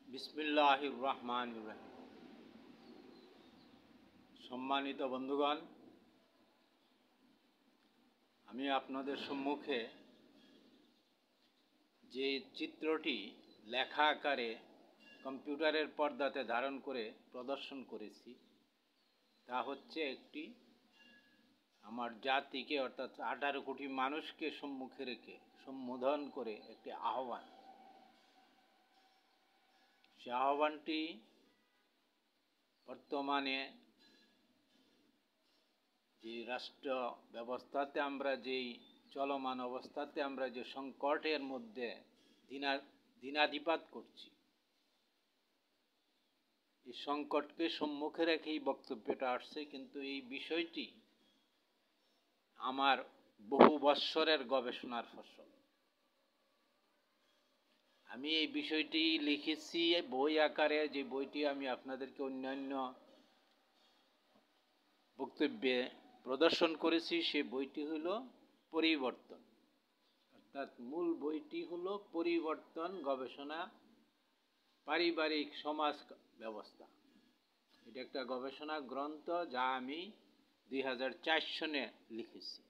বিসমিল্লাহির রহমানির রহিম। সম্মানিত বন্ধুগণ, আমি আপনাদের সম্মুখে যে চিত্রটি লেখা আকারে কম্পিউটারের পর্দাতে ধারণ করে প্রদর্শন করেছি তা হচ্ছে একটি আমার জাতিকে অর্থাৎ 18 কোটি মানুষকে সম্মুখে রেখে সম্বোধন করে একটি আহ্বান। সে আহ্বানটি বর্তমানে যে রাষ্ট্র ব্যবস্থাতে আমরা যেই চলমান অবস্থাতে আমরা যে সংকটের মধ্যে দিনাধিপাত করছি, এই সংকটকে সম্মুখে রেখেই বক্তব্যটা আসছে। কিন্তু এই বিষয়টি আমার বহু বৎসরের গবেষণার ফসল। আমি এই বিষয়টি লিখেছি বই আকারে, যে বইটি আমি আপনাদেরকে অন্যান্য বক্তব্যে প্রদর্শন করেছি। সে বইটি হলো পরিবর্তন, অর্থাৎ মূল বইটি হলো পরিবর্তন গবেষণা পারিবারিক সমাজ ব্যবস্থা। এটা একটা গবেষণা গ্রন্থ যা আমি 2004 সনে লিখেছি।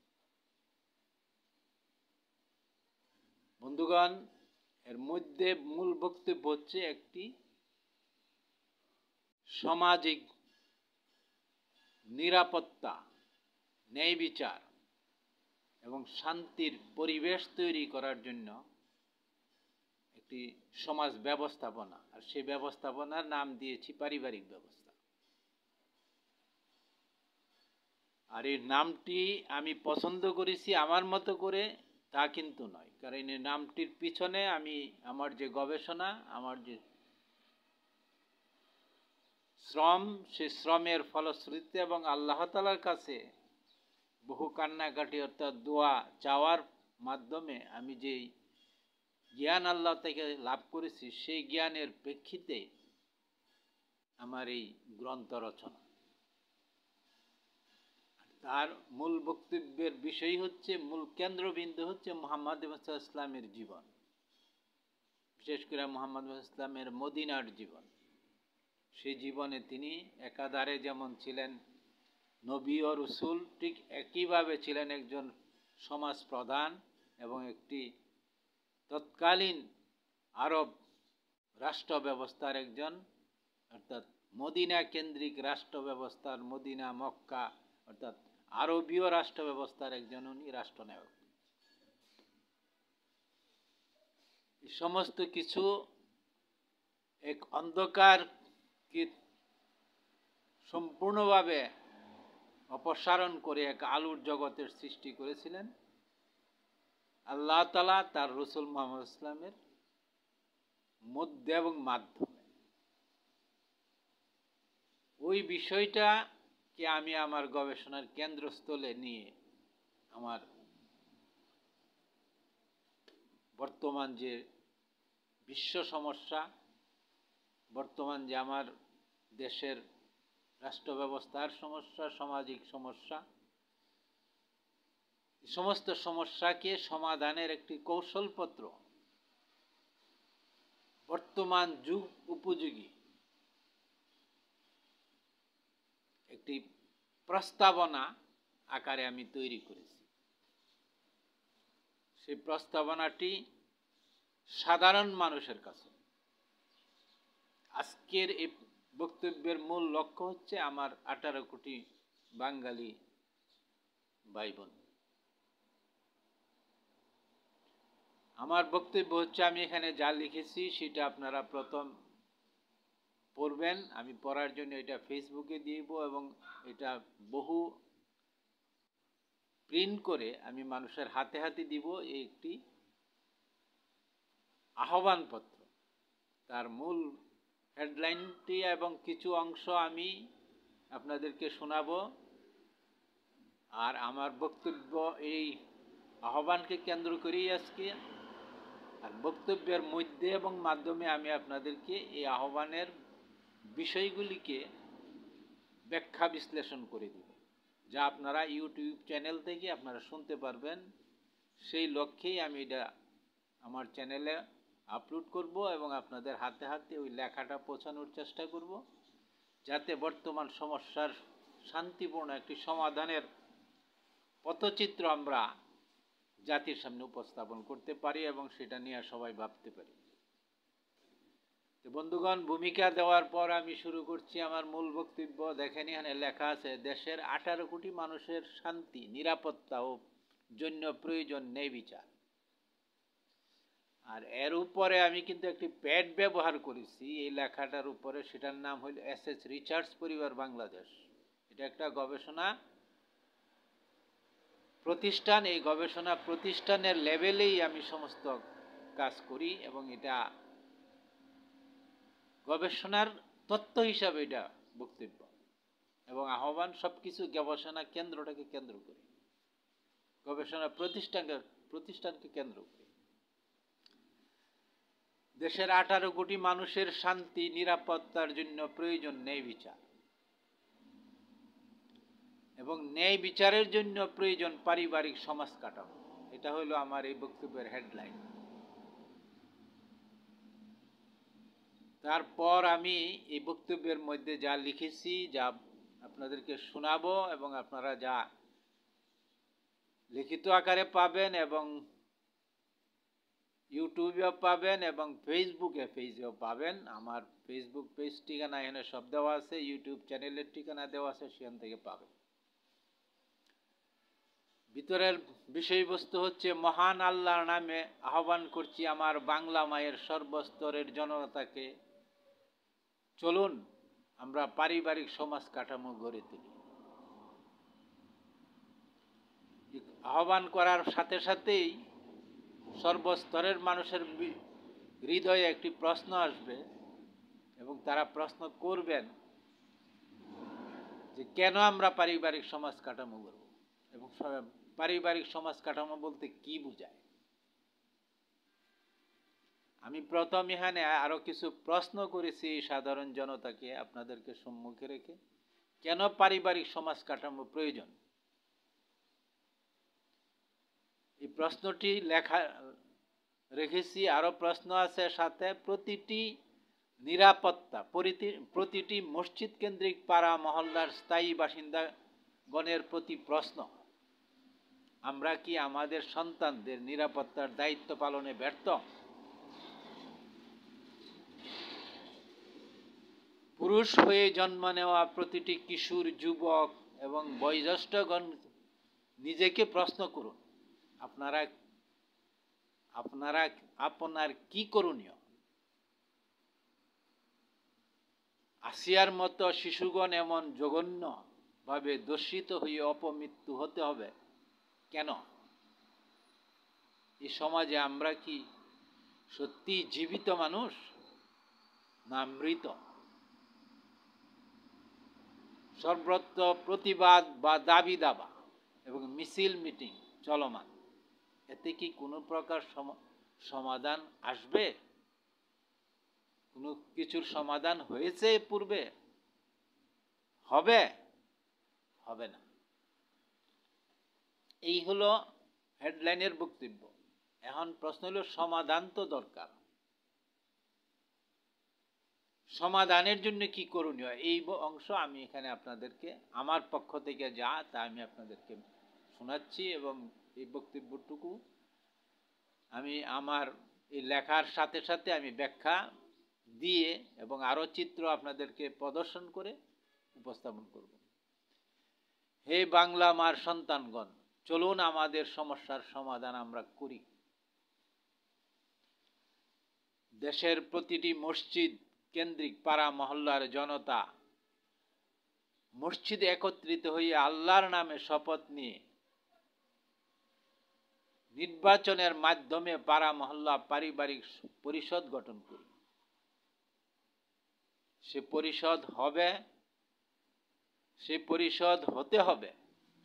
বন্ধুগণ, এর মধ্যে মূল বক্তব্য হচ্ছে একটি সামাজিক নিরাপত্তা, ন্যায় বিচার এবং শান্তির পরিবেশ তৈরি করার জন্য একটি সমাজ ব্যবস্থাপনা, আর সেই ব্যবস্থাপনার নাম দিয়েছি পারিবারিক ব্যবস্থা। আর এই নামটি আমি পছন্দ করেছি আমার মতো করে তা কিন্তু নয়, কারণ এই নামটির পিছনে আমি আমার যে গবেষণা, আমার যে শ্রম, সে শ্রমের ফলশ্রুতিতে এবং আল্লাহ তাআলার কাছে বহু কান্নাকাটি অর্থাৎ দোয়া চাওয়ার মাধ্যমে আমি যেই জ্ঞান আল্লাহ থেকে লাভ করেছি, সেই জ্ঞানের প্রেক্ষিতে আমার এই গ্রন্থ রচনা। তার মূল বক্তব্যের বিষয় হচ্ছে, মূল কেন্দ্রবিন্দু হচ্ছে মুহাম্মদ ইসলামের জীবন, বিশেষ করে মুহাম্মদ ইসলামের মদিনার জীবন। সেই জীবনে তিনি একাধারে যেমন ছিলেন নবী ও রসুল, ঠিক একইভাবে ছিলেন একজন সমাজ প্রধান এবং একটি তৎকালীন আরব রাষ্ট্র ব্যবস্থার একজন, অর্থাৎ মদিনা কেন্দ্রিক রাষ্ট্র ব্যবস্থার, মদিনা মক্কা অর্থাৎ আরবীয় রাষ্ট্র ব্যবস্থার একজন উনি রাষ্ট্রনায়ক। এই সমস্ত কিছু এক অন্ধকারকে সম্পূর্ণভাবে অপসারণ করে এক আলোর জগতের সৃষ্টি করেছিলেন আল্লাহ তাআলা তার রসুল মুহাম্মদ ইসলামের মধ্যে এবং মাধ্যমে। ওই বিষয়টাকে আমি আমার গবেষণার কেন্দ্রস্থলে নিয়ে আমার বর্তমান যে বিশ্ব সমস্যা, বর্তমান যে আমার দেশের রাষ্ট্র ব্যবস্থার সমস্যা, সামাজিক সমস্যা, সমস্ত সমস্যাকে সমাধানের একটি কৌশলপত্র, বর্তমান যুগ উপযোগী একটি প্রস্তাবনা আকারে আমি তৈরি করেছি। সেই প্রস্তাবনাটি সাধারণ মানুষের কাছে, আজকের এই বক্তব্যের মূল লক্ষ্য হচ্ছে আমার 18 কোটি বাঙালি ভাই বোন। আমার বক্তব্য হচ্ছে, আমি এখানে যা লিখেছি সেটা আপনারা প্রথম পড়বেন। আমি পড়ার জন্য এটা ফেসবুকে দিব এবং এটা বহু প্রিন্ট করে আমি মানুষের হাতে হাতে দিব। এই একটি আহ্বানপত্র, তার মূল হেডলাইনটি এবং কিছু অংশ আমি আপনাদেরকে শোনাবো। আর আমার বক্তব্য এই আহ্বানকে কেন্দ্র করেই আজকে। আর বক্তব্যের মধ্যে এবং মাধ্যমে আমি আপনাদেরকে এই আহ্বানের বিষয়গুলিকে ব্যাখ্যা বিশ্লেষণ করে দিব, যা আপনারা ইউটিউব চ্যানেল থেকে আপনারা শুনতে পারবেন। সেই লক্ষ্যেই আমি এটা আমার চ্যানেলে আপলোড করব এবং আপনাদের হাতে হাতে ওই লেখাটা পৌঁছানোর চেষ্টা করব, যাতে বর্তমান সমস্যার শান্তিপূর্ণ একটি সমাধানের পথচিত্র আমরা জাতির সামনে উপস্থাপন করতে পারি এবং সেটা নিয়ে সবাই ভাবতে পারি। তো বন্ধুগণ, ভূমিকা দেওয়ার পর আমি শুরু করছি আমার মূল বক্তব্য। দেখেন এখানে লেখা আছে, দেশের 18 কোটি মানুষের শান্তি, নিরাপত্তা ও জন্য প্রয়োজন ন্যায় বিচার। আর এর উপরে আমি কিন্তু একটি প্যাড ব্যবহার করেছি এই লেখাটার উপরে, সেটার নাম হইল এস রিচার্ডস পরিবার বাংলাদেশ। এটা একটা গবেষণা প্রতিষ্ঠান। এই গবেষণা প্রতিষ্ঠানের লেভেলেই আমি সমস্ত কাজ করি এবং এটা গবেষণার তত্ত্ব হিসাবে এটা বক্তব্য এবং আহ্বান সবকিছু গবেষণা কেন্দ্রটাকে কেন্দ্র করে, গবেষণা প্রতিষ্ঠানকে কেন্দ্র করে। দেশের 18 কোটি মানুষের শান্তি নিরাপত্তার জন্য প্রয়োজন ন্যায় বিচার এবং ন্যায় বিচারের জন্য প্রয়োজন পারিবারিক সমাজ কাঠামো। এটা হলো আমার এই বক্তব্যের হেডলাইন। তারপর আমি এই বক্তব্যের মধ্যে যা লিখেছি, যা আপনাদেরকে শোনাবো এবং আপনারা যা লিখিত আকারে পাবেন এবং ইউটিউবেও পাবেন এবং পেজেও পাবেন। আমার ফেসবুক পেজ ঠিকানা এখানে সব দেওয়া আছে, ইউটিউব চ্যানেলের ঠিকানা দেওয়া আছে, সেখান থেকে পাবেন। ভিতরের বিষয়বস্তু হচ্ছে, মহান আল্লাহর নামে আহ্বান করছি আমার বাংলা মায়ের সর্বস্তরের জনতাকে, চলুন আমরা পারিবারিক সমাজ কাঠামো গড়ে তুলি। আহ্বান করার সাথে সাথেই সর্বস্তরের মানুষের হৃদয়ে একটি প্রশ্ন আসবে এবং তারা প্রশ্ন করবেন যে কেন আমরা পারিবারিক সমাজ কাঠামো গড়ব এবং পারিবারিক সমাজ কাঠামো বলতে কি বোঝায়। আমি প্রথম এখানে আরো কিছু প্রশ্ন করেছি সাধারণ জনতাকে, আপনাদেরকে সম্মুখে রেখে, কেন পারিবারিক সমাজ কাঠামো প্রয়োজন। এই প্রশ্নটি লেখা রেখেছি। আরো প্রশ্ন আছে সাথে, প্রতিটি নিরাপত্তা, প্রতিটি মসজিদ কেন্দ্রিক পাড়া মহল্লার স্থায়ী বাসিন্দাগণের প্রতি প্রশ্ন, আমরা কি আমাদের সন্তানদের নিরাপত্তার দায়িত্ব পালনে ব্যর্থ। পুরুষ হয়ে জন্ম নেওয়া প্রতিটি কিশোর, যুবক এবং বয়োজ্যেষ্ঠগণ নিজেকে প্রশ্ন করুন, আপনার কি করণীয়। আসিয়ার মতো শিশুগণ এমন জঘন্যভাবে দূষিত হয়ে অপমৃত্যু হতে হবে কেন। এই সমাজে আমরা কি সত্যি জীবিত মানুষ না মৃত। সর্বত্র প্রতিবাদ বা দাবি দাবা এবং মিছিল মিটিং চলমান, এতে কি কোনো প্রকার সমাধান আসবে। কোনো কিছুর সমাধান হয়েছে পূর্বে, হবে না। এই হলো হেডলাইনের বক্তব্য। এখন প্রশ্ন হলো, সমাধান তো দরকার, সমাধানের জন্য কি করণীয়। এই অংশ আমি এখানে আপনাদেরকে আমার পক্ষ থেকে যা তা আমি আপনাদেরকে শোনাচ্ছি এবং এই বক্তব্যটুকু আমি আমার এই লেখার সাথে সাথে আমি ব্যাখ্যা দিয়ে এবং আরো চিত্র আপনাদেরকে প্রদর্শন করে উপস্থাপন করব। হে বাংলা মার সন্তানগণ, চলুন আমাদের সমস্যার সমাধান আমরা করি। দেশের প্রতিটি মসজিদ কেন্দ্রিক পাড়া মহল্লার জনতা মসজিদে একত্রিত হয়ে আল্লাহর নামে শপথ নিয়ে নির্বাচনের মাধ্যমে পাড়া মহল্লা পারিবারিক পরিষদ গঠন করি। সে পরিষদ হতে হবে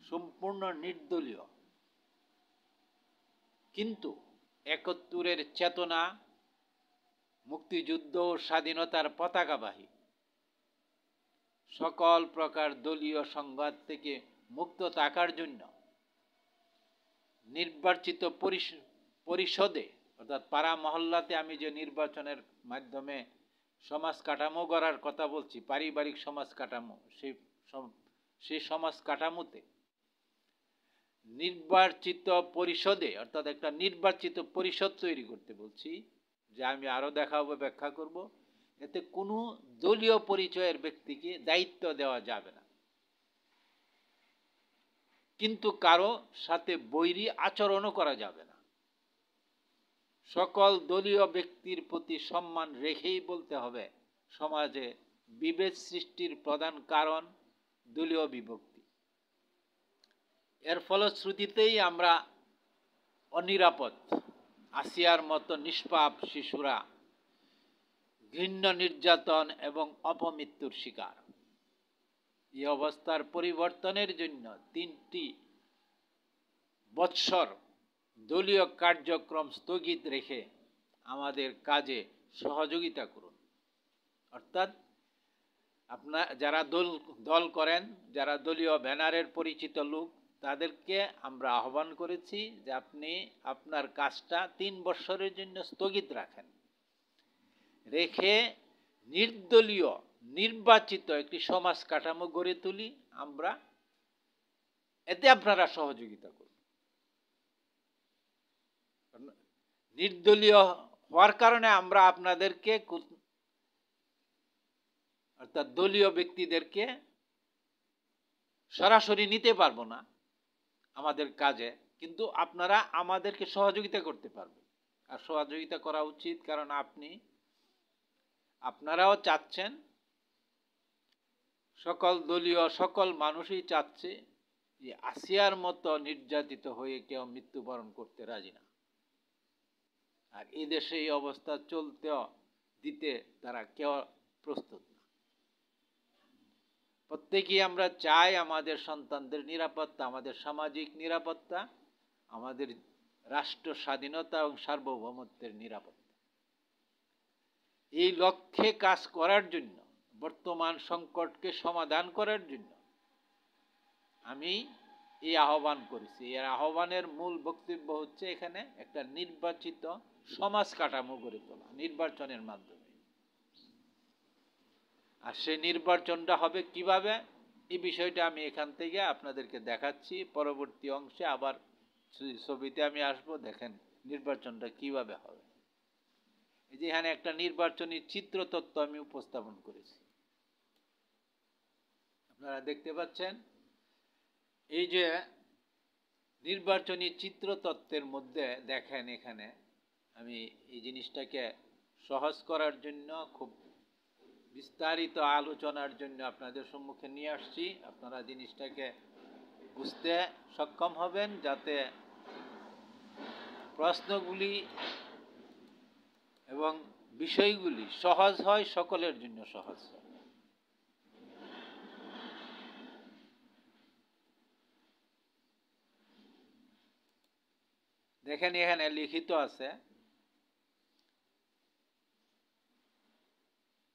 সম্পূর্ণ নির্দলীয়, কিন্তু ৭১-এর চেতনা, মুক্তিযুদ্ধ ও স্বাধীনতার পতাকাবাহী, সকল প্রকার দলীয় সংঘাত থেকে মুক্ত থাকার জন্য নির্বাচিত পরিষদে অর্থাৎ পাড়া মহল্লাতে আমি যে নির্বাচনের মাধ্যমে সমাজ কাঠামো গড়ার কথা বলছি, পারিবারিক সমাজ কাঠামো, সেই সমাজ কাঠামোতে নির্বাচিত পরিষদে, অর্থাৎ একটা নির্বাচিত পরিষদ তৈরি করতে বলছি, যে আমি আরও দেখাবো, ব্যাখ্যা করব। এতে কোনো দলীয় পরিচয়ের ব্যক্তিকে দায়িত্ব দেওয়া যাবে না, কিন্তু কারো সাথে বৈরী আচরণও করা যাবে না। সকল দলীয় ব্যক্তির প্রতি সম্মান রেখেই বলতে হবে, সমাজে বিভেদ সৃষ্টির প্রধান কারণ দলীয় বিভক্তি। এর ফলশ্রুতিতেই আমরা অনিরাপদ, আসিয়ার মতো নিষ্পাপ শিশুরা ঘৃণ্য নির্যাতন এবং অপমৃত্যুর শিকার। এই অবস্থার পরিবর্তনের জন্য 3টি বৎসর দলীয় কার্যক্রম স্থগিত রেখে আমাদের কাজে সহযোগিতা করুন। অর্থাৎ আপনার যারা দল করেন, যারা দলীয় ব্যানারের পরিচিত লোক, তাদেরকে আমরা আহ্বান করেছি যে আপনি আপনার কাজটা 3 বছরের জন্য স্থগিত রাখেন, রেখে নির্দলীয় নির্বাচিত একটি সমাজ কাঠামো গড়ে তুলি আমরা, এতে আপনারা সহযোগিতা করুন। নির্দলীয় হওয়ার কারণে আমরা আপনাদেরকে, অর্থাৎ দলীয় ব্যক্তিদেরকে সরাসরি নিতে পারবো না আমাদের কাজে, কিন্তু আপনারা আমাদেরকে সহযোগিতা করতে পারবেন। আর সহযোগিতা করা উচিত, কারণ আপনারাও চাচ্ছেন, সকল দলীয় সকল মানুষই চাচ্ছে যে আসিয়ার মতো নির্যাতিত হয়ে কেউ মৃত্যুবরণ করতে রাজি না। আর এই দেশে এই অবস্থা চলতে দিতে তারা কেউ প্রস্তুত না। প্রত্যেকেই আমরা চাই আমাদের সন্তানদের নিরাপত্তা, আমাদের সামাজিক নিরাপত্তা, আমাদের রাষ্ট্র স্বাধীনতা এবং সার্বভৌমত্বের নিরাপত্তা। এই লক্ষ্যে কাজ করার জন্য, বর্তমান সংকটকে সমাধান করার জন্য আমি এই আহ্বান করেছি। এর আহ্বানের মূল বক্তব্য হচ্ছে এখানে একটা নির্বাচিত সমাজ কাঠামো গড়ে তোলা নির্বাচনের মাধ্যমে। আর সেই নির্বাচনটা হবে কিভাবে, এই বিষয়টা আমি এখান থেকে আপনাদেরকে দেখাচ্ছি। পরবর্তী অংশে আবার ছবিতে আমি আসবো, দেখেন নির্বাচনটা কিভাবে হবে। এই যে এখানে একটা নির্বাচনী চিত্রতত্ত্ব আমি উপস্থাপন করেছি, আপনারা দেখতে পাচ্ছেন। এই যে নির্বাচনী চিত্রতত্ত্বের মধ্যে দেখেন, এখানে আমি এই জিনিসটাকে সহজ করার জন্য, খুব বিস্তারিত আলোচনার জন্য আপনাদের সম্মুখে নিয়ে আসছি। আপনারা জিনিসটাকে বুঝতে সক্ষম হবেন, যাতে প্রশ্নগুলি এবং বিষয়গুলি সহজ হয়, সকলের জন্য সহজ হয়। দেখেন এখানে লিখিত আছে,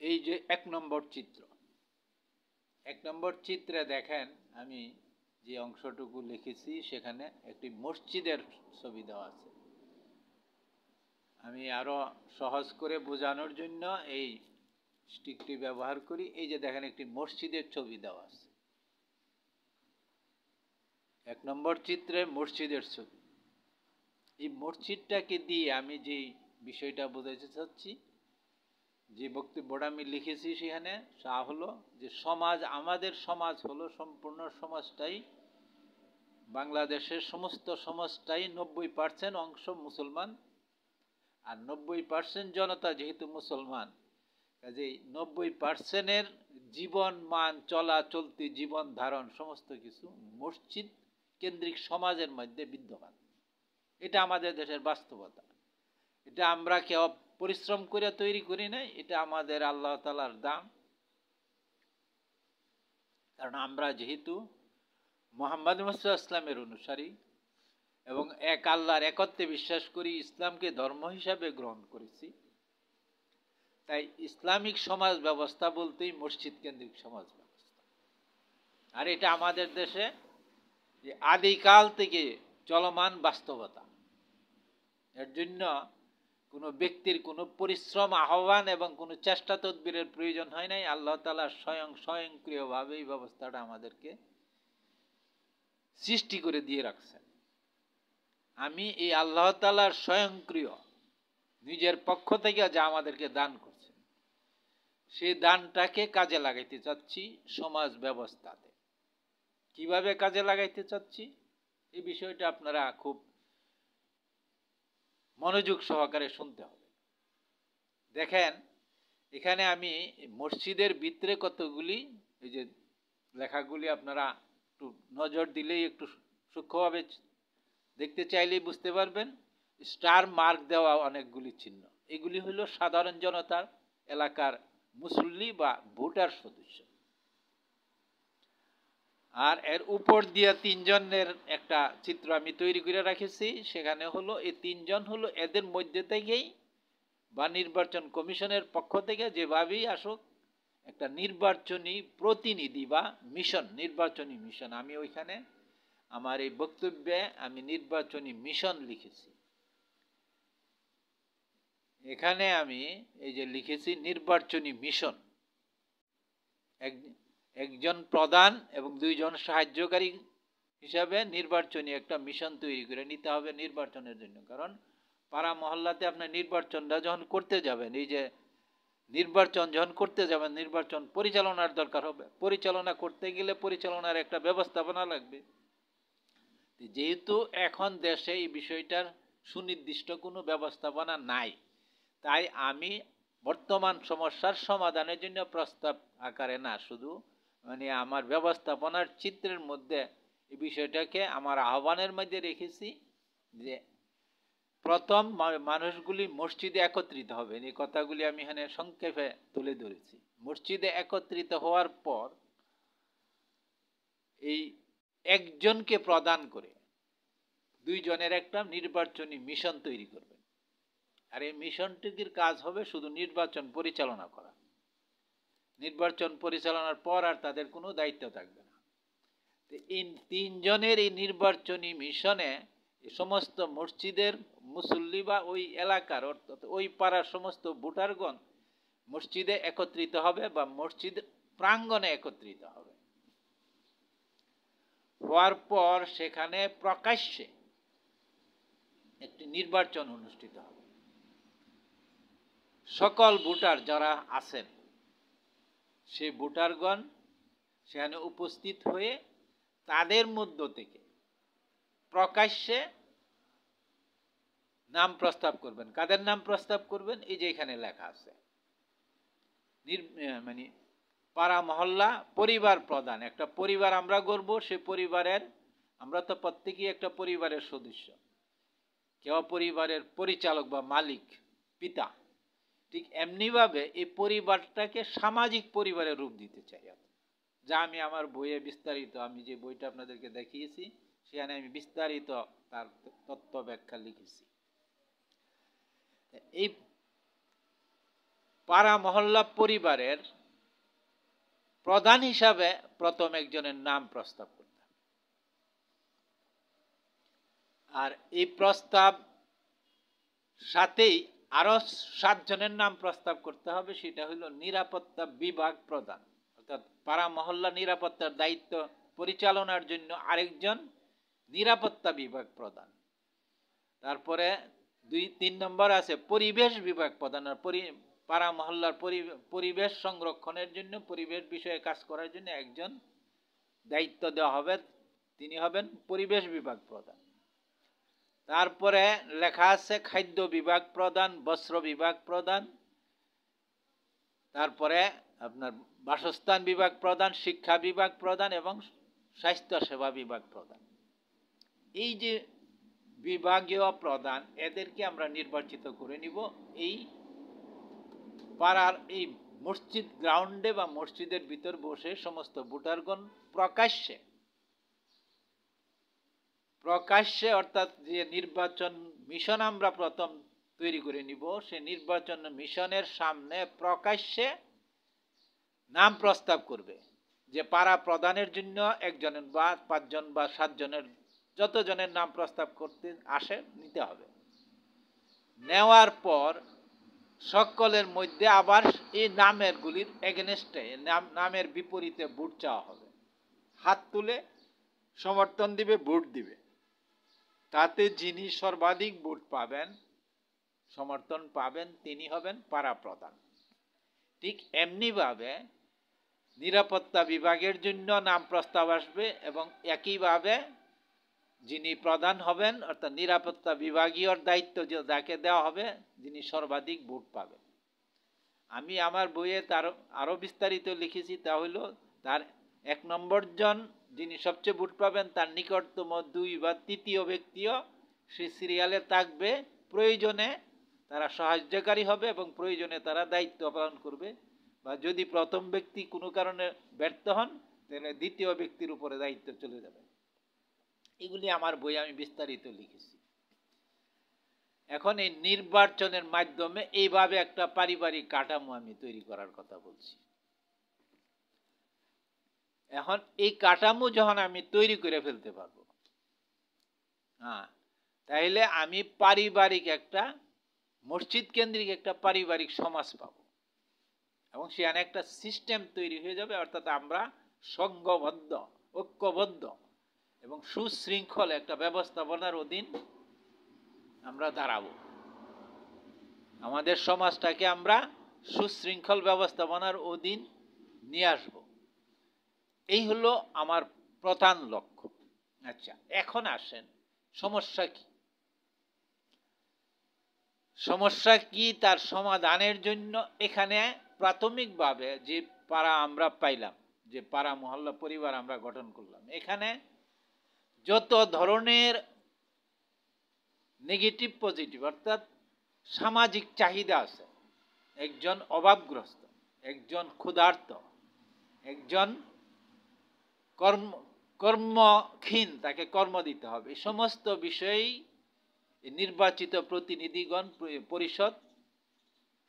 এই যে 1 নম্বর চিত্র। 1 নম্বর চিত্রে দেখেন আমি যে অংশটুকু লিখেছি, সেখানে একটি মসজিদের ছবি দেওয়া আছে। আমি আরো সহজ করে বোঝানোর জন্য এই স্টিকটি ব্যবহার করি। এই যে দেখেন একটি মসজিদের ছবি দেওয়া আছে, 1 নম্বর চিত্রে মসজিদের ছবি। এই মসজিদটাকে দিয়ে আমি যে বিষয়টা বোঝাতে চাচ্ছি, যে বক্তব্যটা আমি লিখেছি সেখানে, তা হলো যে সমাজ, আমাদের সমাজ হলো সম্পূর্ণ সমাজটাই, বাংলাদেশের সমস্ত সমাজটাই 90% অংশ মুসলমান। আর 90% জনতা যেহেতু মুসলমান, কাজেই 90%-এর জীবন মান, চলা চলতি, জীবন ধারণ সমস্ত কিছু মসজিদ কেন্দ্রিক সমাজের মধ্যে বিদ্যমান। এটা আমাদের দেশের বাস্তবতা। এটা আমরা কেউ পরিশ্রম করে তৈরি করি নাই, এটা আমাদের আল্লাহ তাআলার দান। কারণ আমরা যেহেতু মুহাম্মদ মুস্তাফা ইসলামের অনুসারী এবং এক আল্লাহর একত্বে বিশ্বাস করি, ইসলামকে ধর্ম হিসাবে গ্রহণ করেছি, তাই ইসলামিক সমাজ ব্যবস্থা বলতেই মসজিদ কেন্দ্রিক সমাজ ব্যবস্থা। আর এটা আমাদের দেশে আদিকাল থেকে চলমান বাস্তবতা। এর জন্য কোনো ব্যক্তির কোনো পরিশ্রম, আহ্বান এবং কোনো চেষ্টা তদবিরের প্রয়োজন হয় নাই। আল্লাহ তাআলা স্বয়ংক্রিয়ভাবে এই ব্যবস্থাটা আমাদেরকে সৃষ্টি করে দিয়ে রাখছেন। আমি এই আল্লাহ তাআলার স্বয়ংক্রিয় নিজের পক্ষ থেকে যা আমাদেরকে দান করছেন, সেই দানটাকে কাজে লাগাইতে চাচ্ছি সমাজ ব্যবস্থাতে। কিভাবে কাজে লাগাইতে চাচ্ছি এই বিষয়টা আপনারা খুব মনোযোগ সহকারে শুনতে হবে। দেখেন, এখানে আমি মসজিদের ভিতরে কতগুলি এই যে লেখাগুলি আপনারা একটু নজর দিলেই, একটু সূক্ষ্মভাবে দেখতে চাইলেই বুঝতে পারবেন। স্টার মার্ক দেওয়া অনেকগুলি চিহ্ন, এগুলি হলো সাধারণ জনতার, এলাকার মুসল্লি বা ভোটার সদস্য। আর এর উপর দিয়ে তিনজনের একটা চিত্র আমি তৈরি করে রাখেছি। সেখানে হলো এই তিনজন হলো এদের মধ্যে থেকেই বা নির্বাচন কমিশনের পক্ষ থেকে যেভাবেই আসুক একটা নির্বাচনী প্রতিনিধি বা মিশন, নির্বাচনী মিশন। আমি ওইখানে আমার এই বক্তব্যে আমি নির্বাচনী মিশন লিখেছি। এখানে আমি এই যে লিখেছি নির্বাচনী মিশন, একজন প্রধান এবং দুইজন সাহায্যকারী হিসাবে নির্বাচনী একটা মিশন তৈরি করে নিতে হবে নির্বাচনের জন্য। কারণ পাড়া মহল্লাতে আপনার নির্বাচনটা যখন করতে যাবেন, এই যে নির্বাচন যখন করতে যাবেন, নির্বাচন পরিচালনার দরকার হবে। পরিচালনা করতে গেলে পরিচালনার একটা ব্যবস্থাপনা লাগবে। যেহেতু এখন দেশে এই বিষয়টার সুনির্দিষ্ট কোনো ব্যবস্থাপনা নাই, তাই আমি বর্তমান সমস্যার সমাধানের জন্য প্রস্তাব আকারে না, শুধু মানে আমার ব্যবস্থাপনার চিত্রের মধ্যে এই বিষয়টাকে আমার আহ্বানের মধ্যে রেখেছি যে প্রথম মানুষগুলি মসজিদে একত্রিত হবেন। এই কথাগুলি আমি এখানে সংক্ষেপে তুলে ধরেছি। মসজিদে একত্রিত হওয়ার পর এই একজনকে প্রদান করে দুইজনের একটা নির্বাচনী মিশন তৈরি করবেন। আর এই মিশনটির কাজ হবে শুধু নির্বাচন পরিচালনা করা। নির্বাচন পরিচালনার পর আর তাদের কোনো দায়িত্ব থাকবে না। এই তিনজনের এই নির্বাচনী মিশনে সমস্ত মসজিদের মুসল্লি বা ওই এলাকার অর্থাৎ ওই পাড়ার সমস্ত ভোটারগণ মসজিদে একত্রিত হবে বা মসজিদ প্রাঙ্গণে একত্রিত হবে। হওয়ার পর সেখানে প্রকাশ্যে একটি নির্বাচন অনুষ্ঠিত হবে। সকল ভোটার যারা আছেন সেই ভোটারগণ সেখানে উপস্থিত হয়ে তাদের মধ্য থেকে প্রকাশ্যে নাম প্রস্তাব করবেন। কাদের নাম প্রস্তাব করবেন? এই যে এখানে লেখা আছে, মানে পাড়া মহল্লা পরিবার প্রধান। একটা পরিবার আমরা গড়ব, সে পরিবারের আমরা তো প্রত্যেকেই একটা পরিবারের সদস্য। কেউ পরিবারের পরিচালক বা মালিক, পিতা। ঠিক এমনিভাবে এই পরিবারটাকে সামাজিক পরিবারের রূপ দিতে চাই, যা আমি আমার বইয়ে বিস্তারিত, আমি যে বইটা আপনাদেরকে দেখিয়েছি সেখানে আমি বিস্তারিত তার তত্ত্ব ব্যাখ্যা লিখেছি। এই পাড়া মহল্লা পরিবারের প্রধান হিসাবে প্রথম একজনের নাম প্রস্তাব করতে হবে। আর এই প্রস্তাব সাথেই আরো 7 জনের নাম প্রস্তাব করতে হবে। সেটা হলো নিরাপত্তা বিভাগ প্রধান, অর্থাৎ পাড়া মহল্লা নিরাপত্তার দায়িত্ব পরিচালনার জন্য আরেকজন নিরাপত্তা বিভাগ প্রধান। তারপরে 2-3 নম্বর আছে পরিবেশ বিভাগ প্রধান। আর পাড়া মহল্লার পরিবেশ সংরক্ষণের জন্য, পরিবেশ বিষয়ে কাজ করার জন্য একজন দায়িত্ব দেওয়া হবে, তিনি হবেন পরিবেশ বিভাগ প্রধান। তারপরে লেখা আছে খাদ্য বিভাগ প্রধান, বস্ত্র বিভাগ প্রধান, তারপরে আপনার বাসস্থান বিভাগ প্রধান, শিক্ষা বিভাগ প্রধান এবং স্বাস্থ্য সেবা বিভাগ প্রধান। এই যে বিভাগীয় প্রধান, এদেরকে আমরা নির্বাচিত করে নিব এই পাড়ার এই মসজিদ গ্রাউন্ডে বা মসজিদের ভিতর বসে সমস্ত ভোটারগণ প্রকাশ্যে অর্থাৎ যে নির্বাচন মিশন আমরা প্রথম তৈরি করে নিব, সে নির্বাচন মিশনের সামনে প্রকাশ্যে নাম প্রস্তাব করবে। যে পাড়া প্রধানের জন্য একজনের বা 5 জন বা 7 জনের, যত জনের নাম প্রস্তাব করতে আসে নিতে হবে। নেওয়ার পর সকলের মধ্যে আবার এই নামের গুলির এগেনস্টে নামের বিপরীতে ভোট চাওয়া হবে। হাত তুলে সমর্থন দিবে, ভোট দিবে। তাতে যিনি সর্বাধিক ভোট পাবেন, সমর্থন পাবেন, তিনি হবেন পাড়া প্রধান। ঠিক এমনিভাবে নিরাপত্তা বিভাগের জন্য নাম প্রস্তাব আসবে এবং একইভাবে যিনি প্রধান হবেন অর্থাৎ নিরাপত্তা বিভাগীয় দায়িত্ব যাকে দেওয়া হবে, যিনি সর্বাধিক ভোট পাবেন। আমি আমার বইয়ে তার আরও বিস্তারিত লিখেছি, তা হলো তার 1 নম্বর জন যিনি সবচেয়ে ভোট পাবেন তার নিকটতম 2 বা 3য় ব্যক্তিও সেই সিরিয়ালে থাকবে। প্রয়োজনে তারা সাহায্যকারী হবে এবং প্রয়োজনে তারা দায়িত্ব পালন করবে, বা যদি প্রথম ব্যক্তি কোনো কারণে ব্যর্থ হন তাহলে 2য় ব্যক্তির উপরে দায়িত্ব চলে যাবে। এগুলি আমার বইয়ে আমি বিস্তারিত লিখেছি। এখন এই নির্বাচনের মাধ্যমে এইভাবে একটা পারিবারিক কাঠামো আমি তৈরি করার কথা বলছি। এখন এই কাঠামো যখন আমি তৈরি করে ফেলতে পারবো, তাইলে আমি পারিবারিক একটা মসজিদ কেন্দ্রিক একটা পারিবারিক সমাজ পাবো এবং সেখানে একটা সিস্টেম তৈরি হয়ে যাবে। অর্থাৎ আমরা সংঘবদ্ধ, ঐক্যবদ্ধ এবং সুশৃঙ্খল একটা ব্যবস্থাপনার অধীন আমরা দাঁড়াবো। আমাদের সমাজটাকে আমরা সুশৃঙ্খল ব্যবস্থাপনার অধীন নিয়ে আসব। এই হলো আমার প্রধান লক্ষ্য। আচ্ছা, এখন আসেন সমস্যা কি? সমস্যা কি তার সমাধানের জন্য এখানে প্রাথমিকভাবে যে পাড়া আমরা পাইলাম, যে পাড়া মহল্লা পরিবার আমরা গঠন করলাম, এখানে যত ধরনের নেগেটিভ পজিটিভ অর্থাৎ সামাজিক চাহিদা আছে, একজন অভাবগ্রস্ত, একজন ক্ষুধার্ত, একজন কর্মক্ষীণ, তাকে কর্ম দিতে হবে, এই সমস্ত বিষয়েই নির্বাচিত প্রতিনিধিগণ পরিষদ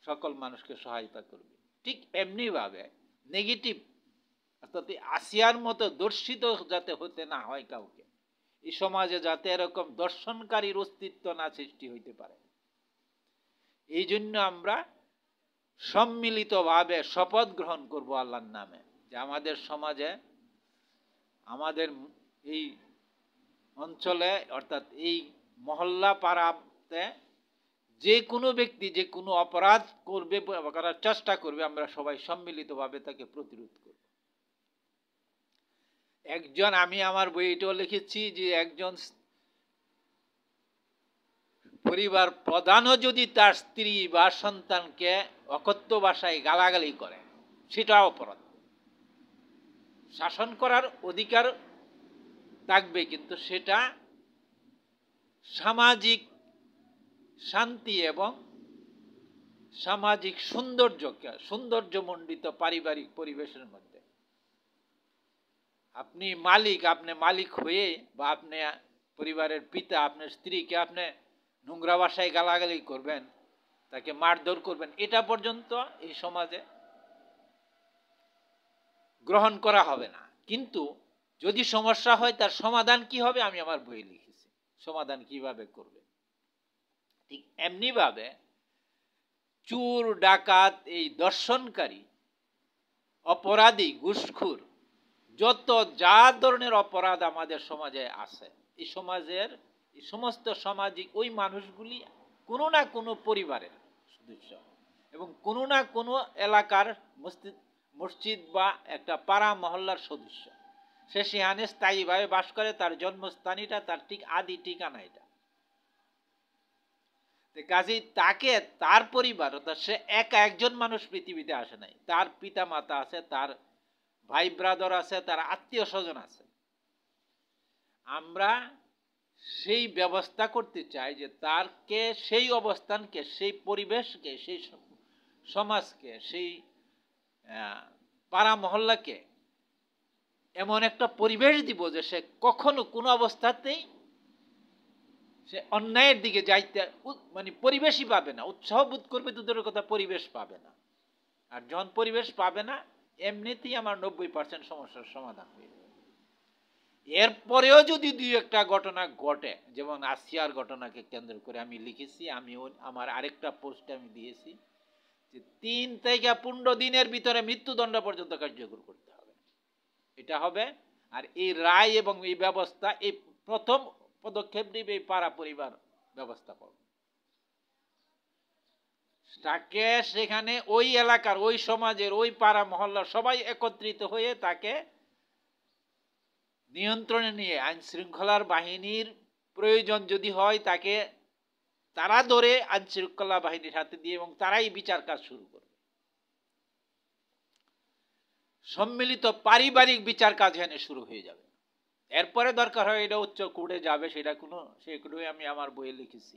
সকল মানুষকে সহায়তা করবে। ঠিক এমনিভাবে নেগেটিভ অর্থাৎ আসিয়ার মতো দর্শিত যাতে হতে না হয় কাউকে, এই সমাজে যাতে এরকম দর্শনকারীর অস্তিত্ব না সৃষ্টি হইতে পারে, এই জন্য আমরা সম্মিলিতভাবে শপথ গ্রহণ করব আল্লাহর নামে যে আমাদের সমাজে, আমাদের এই অঞ্চলে অর্থাৎ এই মহল্লা পাড়াতে যে কোনো ব্যক্তি যে কোনো অপরাধ করবে, করার চেষ্টা করবে, আমরা সবাই সম্মিলিতভাবে তাকে প্রতিরোধ করব। একজন, আমি আমার বইটাও লিখেছি যে একজন পরিবার প্রধানও যদি তার স্ত্রী বা সন্তানকে অকথ্য ভাষায় গালাগালি করে, সেটাও অপরাধ। শাসন করার অধিকার থাকবে, কিন্তু সেটা সামাজিক শান্তি এবং সামাজিক সৌন্দর্যমণ্ডিত পারিবারিক পরিবেশের মধ্যে আপনি মালিক হয়ে বা আপনি পরিবারের পিতা আপনার স্ত্রীকে আপনি নোংরা ভাষায় গালাগালি করবেন, তাকে মারধর করবেন, এটা পর্যন্ত এই সমাজে গ্রহণ করা হবে না। কিন্তু যদি সমস্যা হয় তার সমাধান কি হবে আমি আমার বই লিখেছি, সমাধান কিভাবে করবে। ঠিক এমনিভাবে চোর ডাকাত, এই দর্শনকারী, অপরাধী, ঘুষখোর, যত যা ধরনের অপরাধ আমাদের সমাজে আছে, এই সমাজের এই সমস্ত সামাজিক ওই মানুষগুলি কোনো না কোনো পরিবারের সদস্য এবং কোনো না কোনো এলাকার মসজিদ বা একটা পাড়া মহল্লার সদস্য। সে সেখানে স্থায়ীভাবে বাস করে, তার জন্মস্থানীটা, তার ঠিক আদি ঠিকানা এটা। কাজেই তাকে তার পরিবার অর্থাৎ সে একা একজন মানুষ পৃথিবীতে আসে নাই, তার পিতা মাতা আছে, তার ভাই ব্রাদার আছে, তার আত্মীয় স্বজন আছে। আমরা সেই ব্যবস্থা করতে চাই যে তারকে সেই অবস্থানকে, সেই পরিবেশকে, সেই সমাজকে, সেই পাড়া মহল্লাকে এমন একটা পরিবেশ দিব যে সে কখনো কোনো অবস্থাতেই সে অন্যায়ের দিকে যাইতে মানে পরিবেশই পাবে না। উৎসাহ বোধ করবে দুধের কথা, পরিবেশ পাবে না। আর যখন পরিবেশ পাবে না, এমনিতেই আমার 90% সমস্যার সমাধান হয়ে যাবে। এরপরেও যদি দুই একটা ঘটনা ঘটে, যেমন আসিয়ার ঘটনাকে কেন্দ্র করে আমি লিখেছি, আমার আরেকটা পোস্টে আমি দিয়েছি যে 3 থেকে 15 দিনের ভিতরে মৃত্যুদণ্ড পর্যন্ত কার্যকর করতে হবে, এটা হবে। আর এই রায় এবং এই ব্যবস্থা, এই প্রথম পদক্ষেপ নেবে এই পাড়া পরিবার ব্যবস্থা করবে। তাকে সেখানে ওই এলাকার, ওই সমাজের, ওই পাড়া মহল্লার সবাই একত্রিত হয়ে তাকে নিয়ন্ত্রণে নিয়ে আইন শৃঙ্খলার বাহিনীর প্রয়োজন যদি হয় তাকে তারা ধরে আইন শৃঙ্খলা বাহিনীর হাতে দিয়ে এবং তারাই বিচার কাজ শুরু করবে। সম্মিলিত পারিবারিক বিচার কাজ এখানে শুরু হয়ে যাবে। এরপরে দরকার হয় এটা উচ্চ কোর্টে যাবে, সেগুলোই আমি আমার বইয়ে লিখেছি।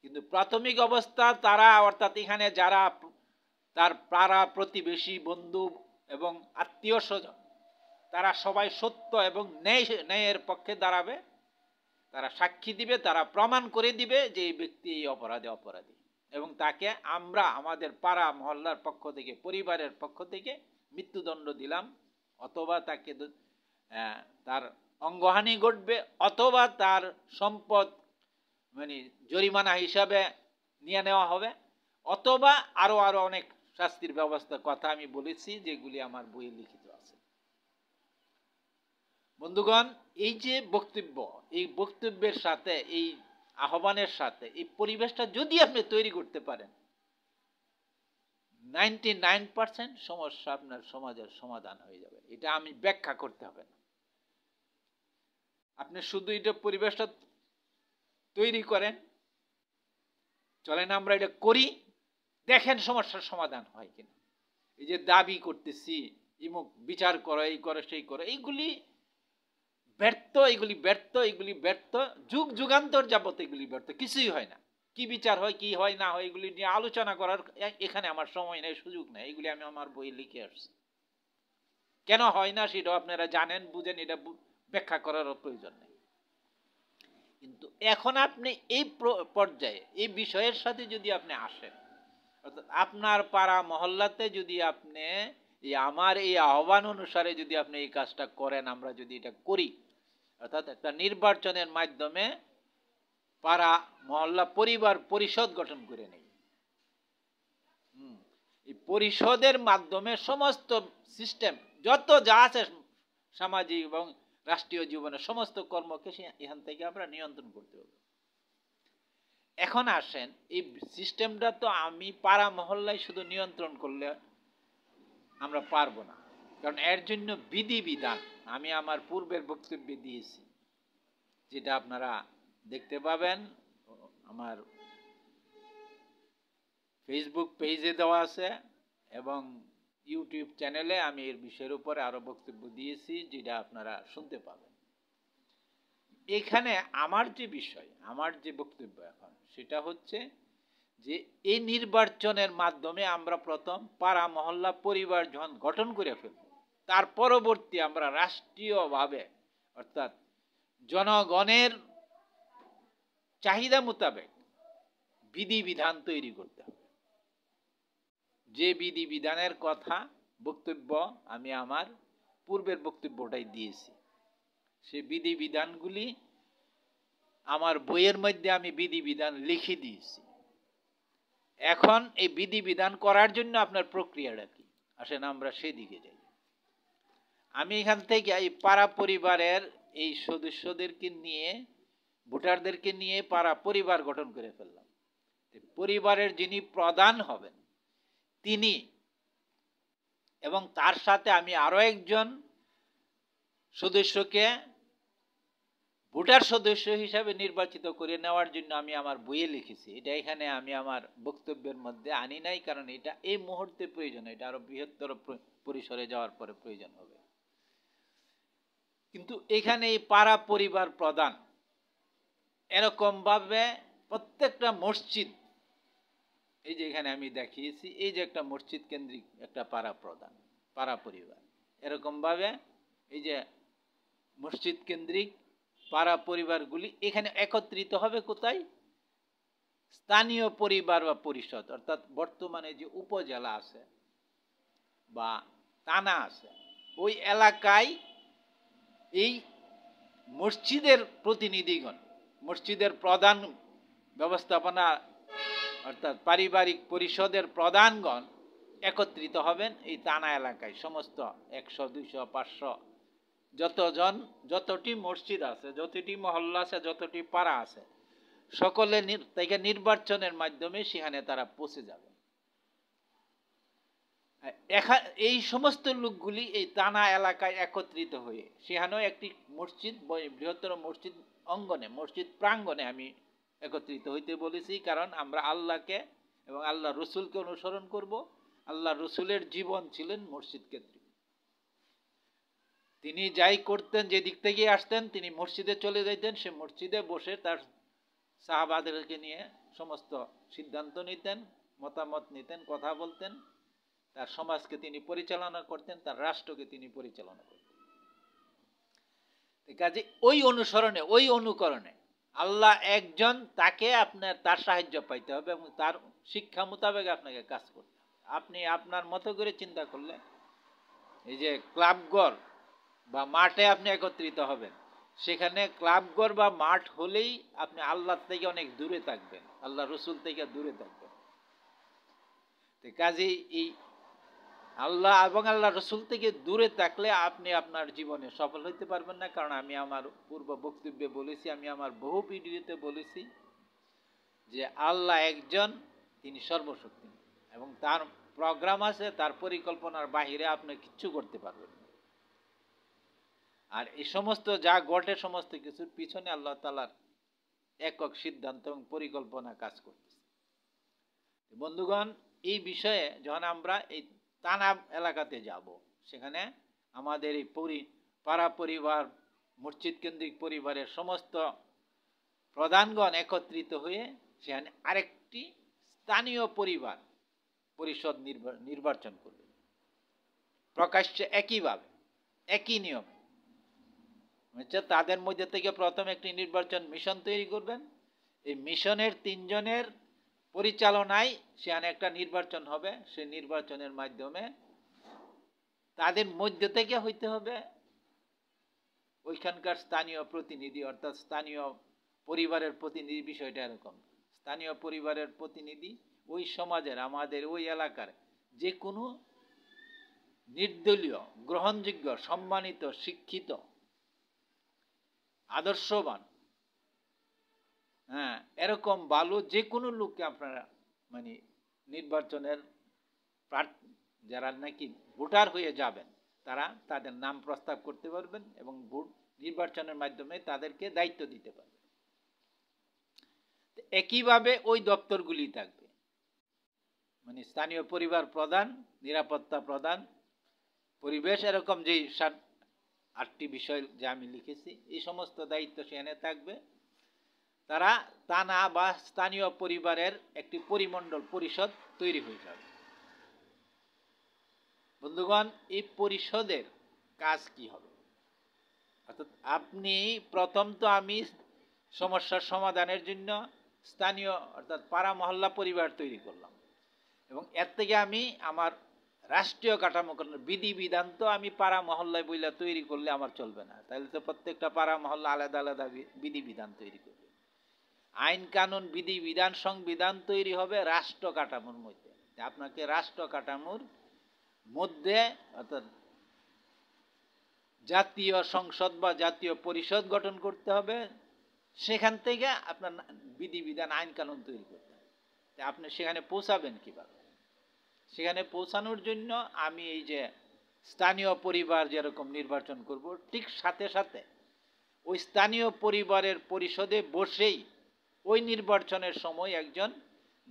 কিন্তু প্রাথমিক অবস্থা তারা, অর্থাৎ এখানে যারা তার পাড়া প্রতিবেশী, বন্ধু এবং আত্মীয় স্বজন, তারা সবাই সত্য এবং ন্যায়ের পক্ষে দাঁড়াবে। তারা সাক্ষী দিবে, তারা প্রমাণ করে দিবে যে এই ব্যক্তি এই অপরাধী এবং তাকে আমরা আমাদের পাড়া মহল্লার পক্ষ থেকে, পরিবারের পক্ষ থেকে মৃত্যুদণ্ড দিলাম, অথবা তাকে তার অঙ্গহানি ঘটবে, অথবা তার সম্পদ মানে জরিমানা হিসাবে নিয়ে নেওয়া হবে, অথবা আরো অনেক শাস্তির ব্যবস্থার কথা আমি বলেছি, যেগুলি আমার বইয়ে লিখিত আছে। বন্ধুগণ, এই যে বক্তব্য, এই বক্তব্যের সাথে, এই আহ্বানের সাথে এই পরিবেশটা যদি আপনি তৈরি করতে পারেন, 99% সমস্যা আপনার সমাজের সমাধান হয়ে যাবে। এটা আমি ব্যাখ্যা করতে হবে না, আপনি শুধু এটা পরিবেশটা তৈরি করেন, চলেন আমরা এটা করি, দেখেন সমস্যার সমাধান হয় কিনা। এই যে দাবি করতেছি ইমুক বিচার করো, এই করো, সেই করো, এইগুলি ব্যর্থ, যুগ যুগান্তর যাবত এগুলি ব্যর্থ, কিছুই হয় না। কি বিচার হয়, কি হয় না হয়, এগুলি নিয়ে আলোচনা করার এখানে আমার সময় নেই, সুযোগ নেই। এগুলি আমি আমার বই লিখে আসছি। কেন হয় না সেটাও আপনারা জানেন, বুঝেন, এটা ব্যাখ্যা করার প্রয়োজন নেই। কিন্তু এখন আপনি এই পর্যায়ে এই বিষয়ের সাথে যদি আপনি আসেন, অর্থাৎ আপনার পাড়া মহল্লাতে যদি আপনি আমার এই আহ্বান অনুসারে যদি আপনি এই কাজটা করেন, আমরা যদি এটা করি, অর্থাৎ একটা নির্বাচনের মাধ্যমে পাড়া মহল্লা পরিবার পরিষদ গঠন করে নেই, এই পরিষদের মাধ্যমে সমস্ত সিস্টেম যত যা আছে সামাজিক এবং রাষ্ট্রীয় জীবনের সমস্ত কর্মকে এখান থেকে আমরা নিয়ন্ত্রণ করতে হবে। এখন আসেন, এই সিস্টেমটা তো আমি পাড়া মহল্লায় শুধু নিয়ন্ত্রণ করলে আমরা পারবো না, কারণ এর জন্য বিধিবিধান আমি আমার পূর্বের বক্তব্যে দিয়েছি, যেটা আপনারা দেখতে পাবেন আমার ফেসবুক পেজে দেওয়া আছে এবং ইউটিউব চ্যানেলে আমি এর বিষয়ের উপরে আরো বক্তব্য দিয়েছি, যেটা আপনারা শুনতে পাবেন। এখানে আমার যে বিষয়, আমার যে বক্তব্য এখন, সেটা হচ্ছে যে এই নির্বাচনের মাধ্যমে আমরা প্রথম পাড়া মহল্লা পরিবার যখন গঠন করে ফেলব, তার পরবর্তী আমরা রাষ্ট্রীয়ভাবে, অর্থাৎ জনগণের চাহিদা মোতাবেক বিধিবিধান তৈরি করতে হবে। যে বিধিবিধানের কথা বক্তব্য আমি আমার পূর্বের বক্তব্যটাই দিয়েছি, সে বিধিবিধানগুলি আমার বইয়ের মধ্যে আমি বিধিবিধান লিখে দিয়েছি। এখন এই বিধিবিধান করার জন্য আপনার প্রক্রিয়াটা কি, আসেন আমরা সেদিকে যাই। আমি এখান থেকে এই পাড়া পরিবারের এই সদস্যদেরকে নিয়ে, ভোটারদেরকে নিয়ে পাড়া পরিবার গঠন করে ফেললাম। পরিবারের যিনি প্রধান হবেন তিনি, এবং তার সাথে আমি আরো একজন সদস্যকে ভোটার সদস্য হিসাবে নির্বাচিত করে নেওয়ার জন্য আমি আমার বইয়ে লিখেছি। এটা এখানে আমি আমার বক্তব্যের মধ্যে আনি নাই, কারণ এটা এই মুহূর্তে প্রয়োজন, এটা আরো বৃহত্তর পরিসরে যাওয়ার পরে প্রয়োজন হবে। কিন্তু এখানে এই পাড়া পরিবার প্রধান, এরকম ভাবে প্রত্যেকটা মসজিদ, এই যে এখানে আমি দেখিয়েছি, এই যে একটা মসজিদ কেন্দ্রিক একটা পাড়া প্রধান, পাড়া পরিবার, এরকম ভাবে এই যে মসজিদ কেন্দ্রিক পাড়া পরিবারগুলি এখানে একত্রিত হবে কোথায়? স্থানীয় পরিবার বা পরিষদ, অর্থাৎ বর্তমানে যে উপজেলা আছে বা থানা আছে, ওই এলাকায় এই মসজিদের প্রতিনিধিগণ, মসজিদের প্রধান ব্যবস্থাপনা অর্থাৎ পারিবারিক পরিষদের প্রধানগণ একত্রিত হবেন এই থানা এলাকায়। সমস্ত 100, 200, 500 যতটি মসজিদ আছে, যতটি মহল্লা আছে, যতটি পাড়া আছে, সকলে থেকে নির্বাচনের মাধ্যমে সেখানে তারা পৌঁছে যাবে। এই সমস্ত লোকগুলি এই থানা এলাকায় একত্রিত হয়ে সেখানেও একটি মসজিদ, বৃহত্তর মসজিদ অঙ্গনে, মসজিদ প্রাঙ্গণে আমি একত্রিত হইতে বলেছি। কারণ আমরা আল্লাহকে এবং আল্লাহ রসুলকে অনুসরণ করব। আল্লাহ রসুলের জীবন ছিলেন মসজিদ কেন্দ্রিক। তিনি যাই করতেন, যে দিক থেকে আসতেন, তিনি মসজিদে চলে যাইতেন। সে মসজিদে বসে তার সাহাবাদেরকে নিয়ে সমস্ত সিদ্ধান্ত নিতেন, মতামত নিতেন, কথা বলতেন। তার সমাজকে তিনি পরিচালনা করতেন, তার রাষ্ট্রকে তিনি পরিচালনা করতেন। কাজে ওই অনুসরণে, ওই অনুকরণে আল্লাহ একজন, তাকে আপনার তার সাহায্য পাইতে হবে এবং তার শিক্ষা মোতাবেক আপনাকে কাজ করতে হবে। আপনি আপনার মতো করে চিন্তা করলে এই যে ক্লাবঘর বা মাঠে আপনি একত্রিত হবেন, সেখানে ক্লাবঘর বা মাঠ হলেই আপনি আল্লাহ থেকে অনেক দূরে থাকবেন, আল্লাহ রসুল থেকে দূরে থাকবেন। কাজেই এই আল্লাহ এবং আল্লাহ রসুল থেকে দূরে থাকলে আপনি আপনার জীবনে সফল হইতে পারবেন না। কারণ আমি আমার পূর্ব বক্তব্যে বলেছি, আমি আমার বহু ভিডিওতে বলেছি যে আল্লাহ একজন, তিনি সর্বশক্তি এবং তার প্রোগ্রাম আছে, তার পরিকল্পনার বাহিরে আপনি কিচ্ছু করতে পারবেন না। আর এই সমস্ত যা ঘটে, সমস্ত কিছুর পিছনে আল্লাহ তাআলার একক সিদ্ধান্ত এবং পরিকল্পনা কাজ করতেছে। বন্ধুগণ, এই বিষয়ে যখন আমরা এই থানা এলাকাতে যাব, সেখানে আমাদের এই পাড়া পরিবার, মসজিদ কেন্দ্রিক পরিবারের সমস্ত প্রধানগণ একত্রিত হয়ে সেখানে আরেকটি স্থানীয় পরিষদ নির্বাচন করবে, প্রকাশ্যে একইভাবে, একই নিয়মে। তাদের মধ্যে থেকে প্রথম একটি নির্বাচন মিশন তৈরি করবেন। এই মিশনের 3 জনের পরিচালনায় সেখানে একটা নির্বাচন হবে। সেই নির্বাচনের মাধ্যমে তাদের মধ্যে থেকে হইতে হবে ওইখানকার স্থানীয় প্রতিনিধি, অর্থাৎ স্থানীয় পরিবারের প্রতিনিধি। বিষয়টা এরকম, স্থানীয় পরিবারের প্রতিনিধি ওই সমাজের, আমাদের ওই এলাকার যে কোনো নির্দলীয়, গ্রহণযোগ্য, সম্মানিত, শিক্ষিত, আদর্শবান, এরকম ভালো যে কোনো লোককে আপনারা মানে নির্বাচনের যারা নাকি ভোটার হয়ে যাবেন, তারা তাদের নাম প্রস্তাব করতে পারবেন এবং নির্বাচনের মাধ্যমে তাদেরকে দায়িত্ব দিতে পারবেন। একইভাবে ওই দপ্তরগুলি থাকবে, মানে স্থানীয় পরিবার প্রধান, নিরাপত্তা প্রধান, পরিবেশ, এরকম যে 7-8টি বিষয় যে আমি লিখেছি, এই সমস্ত দায়িত্ব সেখানে থাকবে। তারা থানা বা স্থানীয় পরিবারের একটি পরিমণ্ডল, পরিষদ তৈরি হয়ে যাবে। বন্ধুগণ, এই পরিষদের কাজ কি হবে? অর্থাৎ আপনি প্রথম তো আমি সমস্যার সমাধানের জন্য স্থানীয় অর্থাৎ পাড়া মহল্লা পরিবার তৈরি করলাম এবং এর থেকে আমি আমার রাষ্ট্রীয় কাঠামো, বিধিবিধান তো আমি পাড়া মহল্লায় বইলা তৈরি করলে আমার চলবে না। তাহলে তো প্রত্যেকটা পাড়া মহল্লা আলাদা আলাদা বিধিবিধান তৈরি করবে। আইন কানুন, বিধিবিধান, সংবিধান তৈরি হবে রাষ্ট্র কাঠামোর মধ্যে। আপনাকে রাষ্ট্র কাঠামোর মধ্যে অর্থাৎ জাতীয় সংসদ বা জাতীয় পরিষদ গঠন করতে হবে। সেখান থেকে আপনার বিধিবিধান, আইন কানুন তৈরি করতে হবে। আপনি সেখানে পৌঁছাবেন কিভাবে? সেখানে পৌঁছানোর জন্য আমি এই যে স্থানীয় পরিবার যেরকম নির্বাচন করব, ঠিক সাথে সাথে ওই স্থানীয় পরিবারের পরিষদে বসেই ওই নির্বাচনের সময় একজন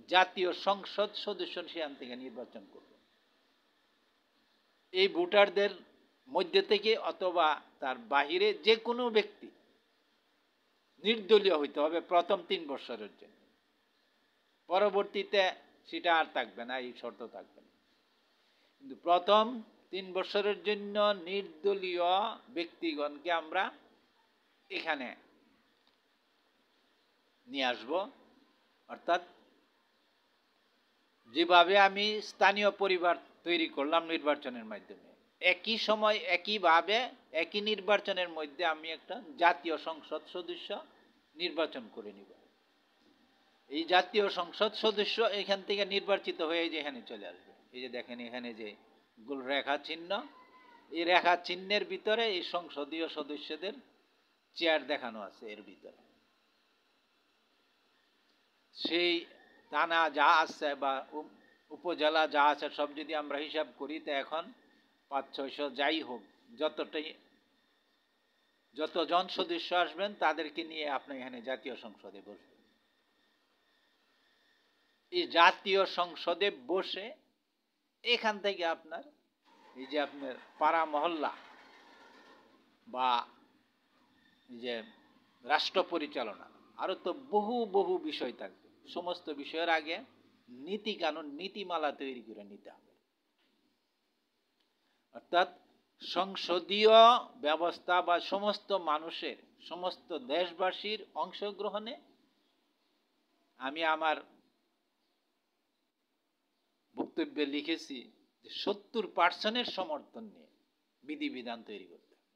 জাতীয় সংসদ সদস্য সেখান থেকে নির্বাচন করব। এই ভোটারদের মধ্যে থেকে অথবা তার বাহিরে যে কোনো ব্যক্তি নির্দলীয় হইতে হবে প্রথম 3 বছরের জন্য। পরবর্তীতে সেটা আর থাকবে না, এই শর্ত থাকবে না। কিন্তু প্রথম 3 বছরের জন্য নির্দলীয় ব্যক্তিগণকে আমরা এখানে নিয়ে আসব। অর্থাৎ যেভাবে আমি স্থানীয় পরিবার তৈরি করলাম নির্বাচনের মাধ্যমে, একই সময় একইভাবে একই নির্বাচনের মধ্যে আমি একটা জাতীয় সংসদ সদস্য নির্বাচন করে নিব। এই জাতীয় সংসদ সদস্য এখান থেকে নির্বাচিত হয়ে যে এখানে চলে আসবে। এই যে দেখেন এখানে যে গোল রেখা চিহ্ন, এই রেখা চিহ্নের ভিতরে এই সংসদীয় সদস্যদের চেয়ার দেখানো আছে। এর ভিতরে সেই থানা যা আছে বা উপজেলা যা আছে সব যদি আমরা হিসাব করি, তো এখন 500-600 যাই হোক, যতজন সদস্য আসবেন তাদেরকে নিয়ে আপনি এখানে জাতীয় সংসদে বসবেন। এই জাতীয় সংসদে বসে এখান থেকে আপনার এই যে আপনার পাড়া মহল্লা বা এই যে রাষ্ট্র পরিচালনা আরো তো বহু বহু বিষয় থাকবে। সমস্ত বিষয়ের আগে নীতি কানুন নীতিমালা তৈরি করে নিতে হবে। অর্থাৎ সংসদীয় ব্যবস্থা বা সমস্ত মানুষের, সমস্ত দেশবাসীর অংশগ্রহণে আমি আমার বক্তব্যে লিখেছি যে 70% সমর্থন নিয়ে বিধিবিধান তৈরি করতে হবে।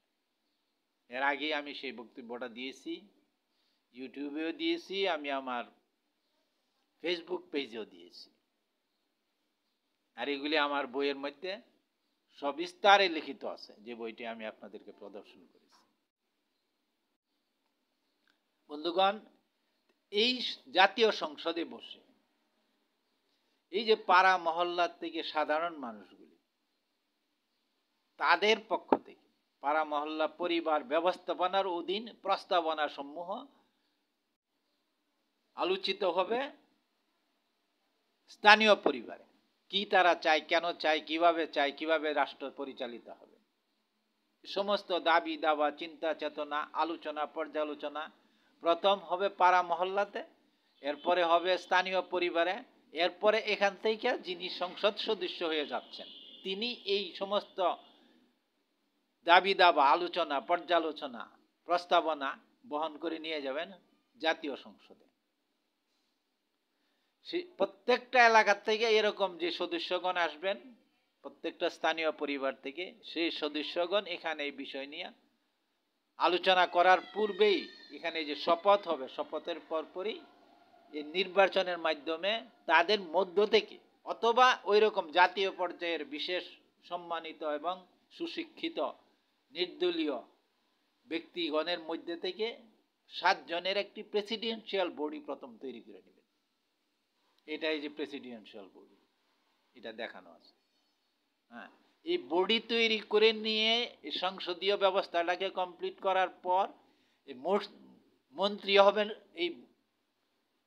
এর আগে আমি সেই বক্তব্যটা দিয়েছি, ইউটিউবেও দিয়েছি, আমি আমার ফেসবুক পেজেও দিয়েছি। আর এগুলি আমার বইয়ের মধ্যে সবিস্তারে লিখিত আছে, যে বইটি আমি আপনাদেরকে প্রদর্শন করেছি। বন্ধুগণ, এই জাতীয় সংসদে বসে এই যে পাড়া মহল্লার থেকে সাধারণ মানুষগুলি, তাদের পক্ষ থেকে পাড়া মহল্লা পরিবার ব্যবস্থাপনার অধীন প্রস্তাবনা সমূহ আলোচিত হবে। স্থানীয় পরিবারে কি তারা চায়, কেন চায়, কিভাবে রাষ্ট্র পরিচালিত হবে, সমস্ত দাবি দাবা, চিন্তা চেতনা, আলোচনা, পর্যালোচনা প্রথম হবে পাড়া মহল্লাতে, এরপরে হবে স্থানীয় পরিবারে, এরপরে এখান থেকে যিনি সংসদ সদস্য হয়ে যাচ্ছেন তিনি এই সমস্ত দাবি দাবা, আলোচনা, পর্যালোচনা, প্রস্তাবনা বহন করে নিয়ে যাবেন জাতীয় সংসদে। প্রত্যেকটা এলাকা থেকে এরকম যে সদস্যগণ আসবেন, প্রত্যেকটা স্থানীয় পরিবার থেকে সেই সদস্যগণ এখানে এই বিষয় নিয়ে আলোচনা করার পূর্বেই এখানে যে শপথ হবে, শপথের পরপরই এই নির্বাচনের মাধ্যমে তাদের মধ্য থেকে অথবা ওই রকম জাতীয় পর্যায়ের বিশেষ সম্মানিত এবং সুশিক্ষিত নির্দলীয় ব্যক্তিগণের মধ্যে থেকে 7 জনের একটি প্রেসিডেন্সিয়াল বডি প্রথম তৈরি করে নেবেন। এটাই যে প্রেসিডেন্সিয়াল বডি, এটা দেখানো আছে। হ্যাঁ, এই বডি তৈরি করে নিয়ে সংসদীয় ব্যবস্থাটাকে কমপ্লিট করার পর মন্ত্রী হবেন, এই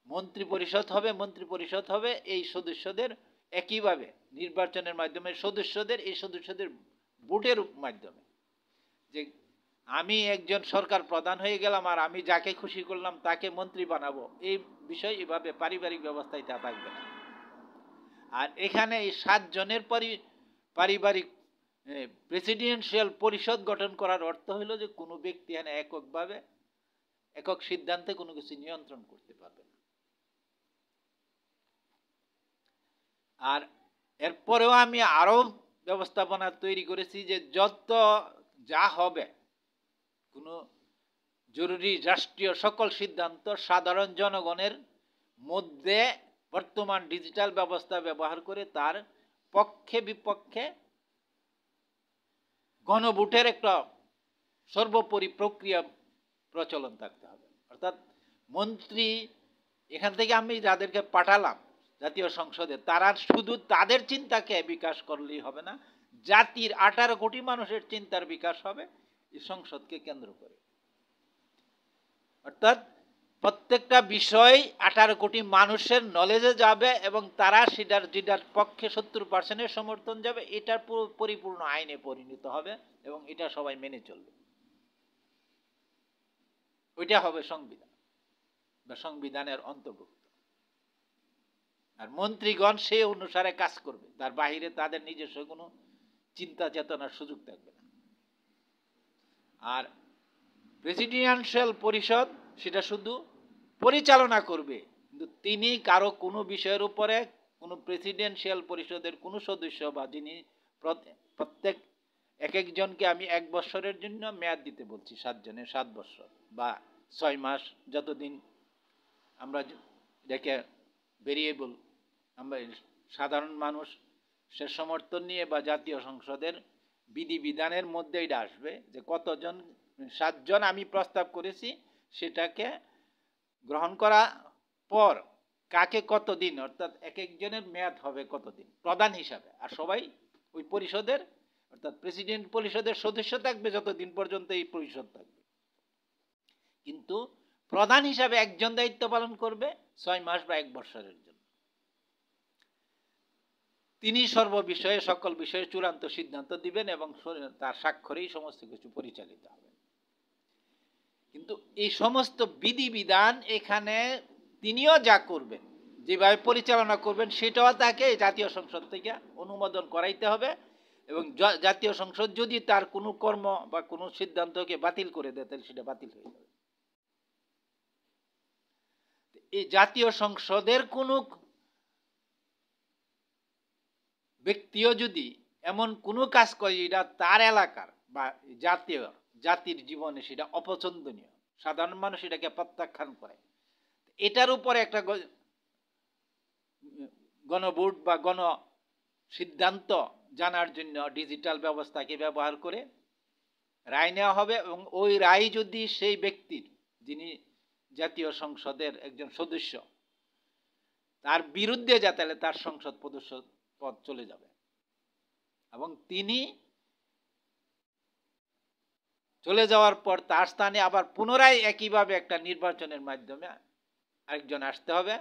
মন্ত্রী পরিষদ হবে এই সদস্যদের একইভাবে নির্বাচনের মাধ্যমে এই সদস্যদের ভোটের মাধ্যমে। যে আমি একজন সরকার প্রধান হয়ে গেলাম আর আমি যাকে খুশি করলাম তাকে মন্ত্রী বানাবো, এই বিষয় এভাবে পারিবারিক ব্যবস্থায় তা থাকবে না। আর এখানে এই 7 জনের পারিবারিক প্রেসিডেন্সিয়াল পরিষদ গঠন করার অর্থ হলো যে কোনো ব্যক্তি এখানে একক সিদ্ধান্তে কোনো কিছু নিয়ন্ত্রণ করতে পারবে না। আর এরপরেও আমি আরো ব্যবস্থাপনা তৈরি করেছি যে যত যা হবে, কোনো জরুরি রাষ্ট্রীয় সকল সিদ্ধান্ত সাধারণ জনগণের মধ্যে বর্তমান ডিজিটাল ব্যবস্থা ব্যবহার করে তার পক্ষে বিপক্ষে গণভোটের একটা সর্বোপরি প্রক্রিয়া প্রচলন থাকতে হবে। অর্থাৎ মন্ত্রী এখান থেকে আমি যাদেরকে পাঠালাম জাতীয় সংসদে, তারা শুধু তাদের চিন্তাকে বিকাশ করলেই হবে না, জাতির 18 কোটি মানুষের চিন্তার বিকাশ হবে এই সংসদকে কেন্দ্র করে। অর্থাৎ প্রত্যেকটা বিষয় 18 কোটি মানুষের নলেজে যাবে এবং তারা যেটার পক্ষে 70% সমর্থন যাবে, এটার পরিপূর্ণ আইনে পরিণত হবে এবং এটা সবাই মেনে চলবে। ওইটা হবে সংবিধান বা সংবিধানের অন্তর্ভুক্ত। আর মন্ত্রীগণ সেই অনুসারে কাজ করবে, তার বাহিরে তাদের নিজস্ব কোনো চিন্তা চেতনার সুযোগ থাকবে না। আর প্রেসিডেন্সিয়াল পরিষদ সেটা শুধু পরিচালনা করবে, কিন্তু তিনি কারো কোনো বিষয়ের উপরে কোনো প্রেসিডেন্সিয়াল পরিষদের কোনো সদস্য বা যিনি প্রত্যেক এক একজনকে আমি 1 বছরের জন্য মেয়াদ দিতে বলছি, 7 জনের 7 বছর বা 6 মাস, যতদিন আমরা এটাকে ভেরিয়েবল, আমরা সাধারণ মানুষ সে সমর্থন নিয়ে বা জাতীয় সংসদের বিধিবিধানের মধ্যে এটা আসবে যে কতজন, 7 জন আমি প্রস্তাব করেছি, সেটাকে গ্রহণ করা পর কাকে কতদিন, অর্থাৎ এক একজনের মেয়াদ হবে কতদিন প্রধান হিসাবে, আর সবাই ওই পরিষদের অর্থাৎ প্রেসিডেন্ট পরিষদের সদস্য থাকবে যতদিন পর্যন্ত এই পরিষদ থাকবে, কিন্তু প্রধান হিসাবে একজন দায়িত্ব পালন করবে 6 মাস বা 1 বছরের জন্য। তিনি সর্ববিষয়ে সকল বিষয়ে চূড়ান্ত সিদ্ধান্ত দিবেন এবং তার স্বাক্ষরেই সমস্ত কিছু পরিচালিত হবে। কিন্তু এই সমস্ত বিধিবিধান এখানে তিনিও যা করবেন, যেভাবে পরিচালনা করবেন, সেটাও তাকে জাতীয় সংসদ থেকে অনুমোদন করাইতে হবে এবং জাতীয় সংসদ যদি তার কোনো কর্ম বা কোনো সিদ্ধান্তকে বাতিল করে দেয় তাহলে সেটা বাতিল হয়ে যাবে। এই জাতীয় সংসদের কোনো ব্যক্তিও যদি এমন কোনো কাজ করে এটা তার এলাকার বা জাতির জীবনে সেটা অপছন্দনীয়, সাধারণ মানুষ এটাকে প্রত্যাখ্যান করে, এটার উপরে একটা গণভোট বা গণ সিদ্ধান্ত জানার জন্য ডিজিটাল ব্যবস্থাকে ব্যবহার করে রায় নেওয়া হবে এবং ওই রায় যদি সেই ব্যক্তির, যিনি জাতীয় সংসদের একজন সদস্য, তার বিরুদ্ধে যায় তাহলে তার সংসদ সদস্য পদ চলে যাবে এবং তিনি চলে যাওয়ার পর তার স্থানে আবার পুনরায় একইভাবে একটা নির্বাচনের মাধ্যমে আরেকজন আসতে হবে।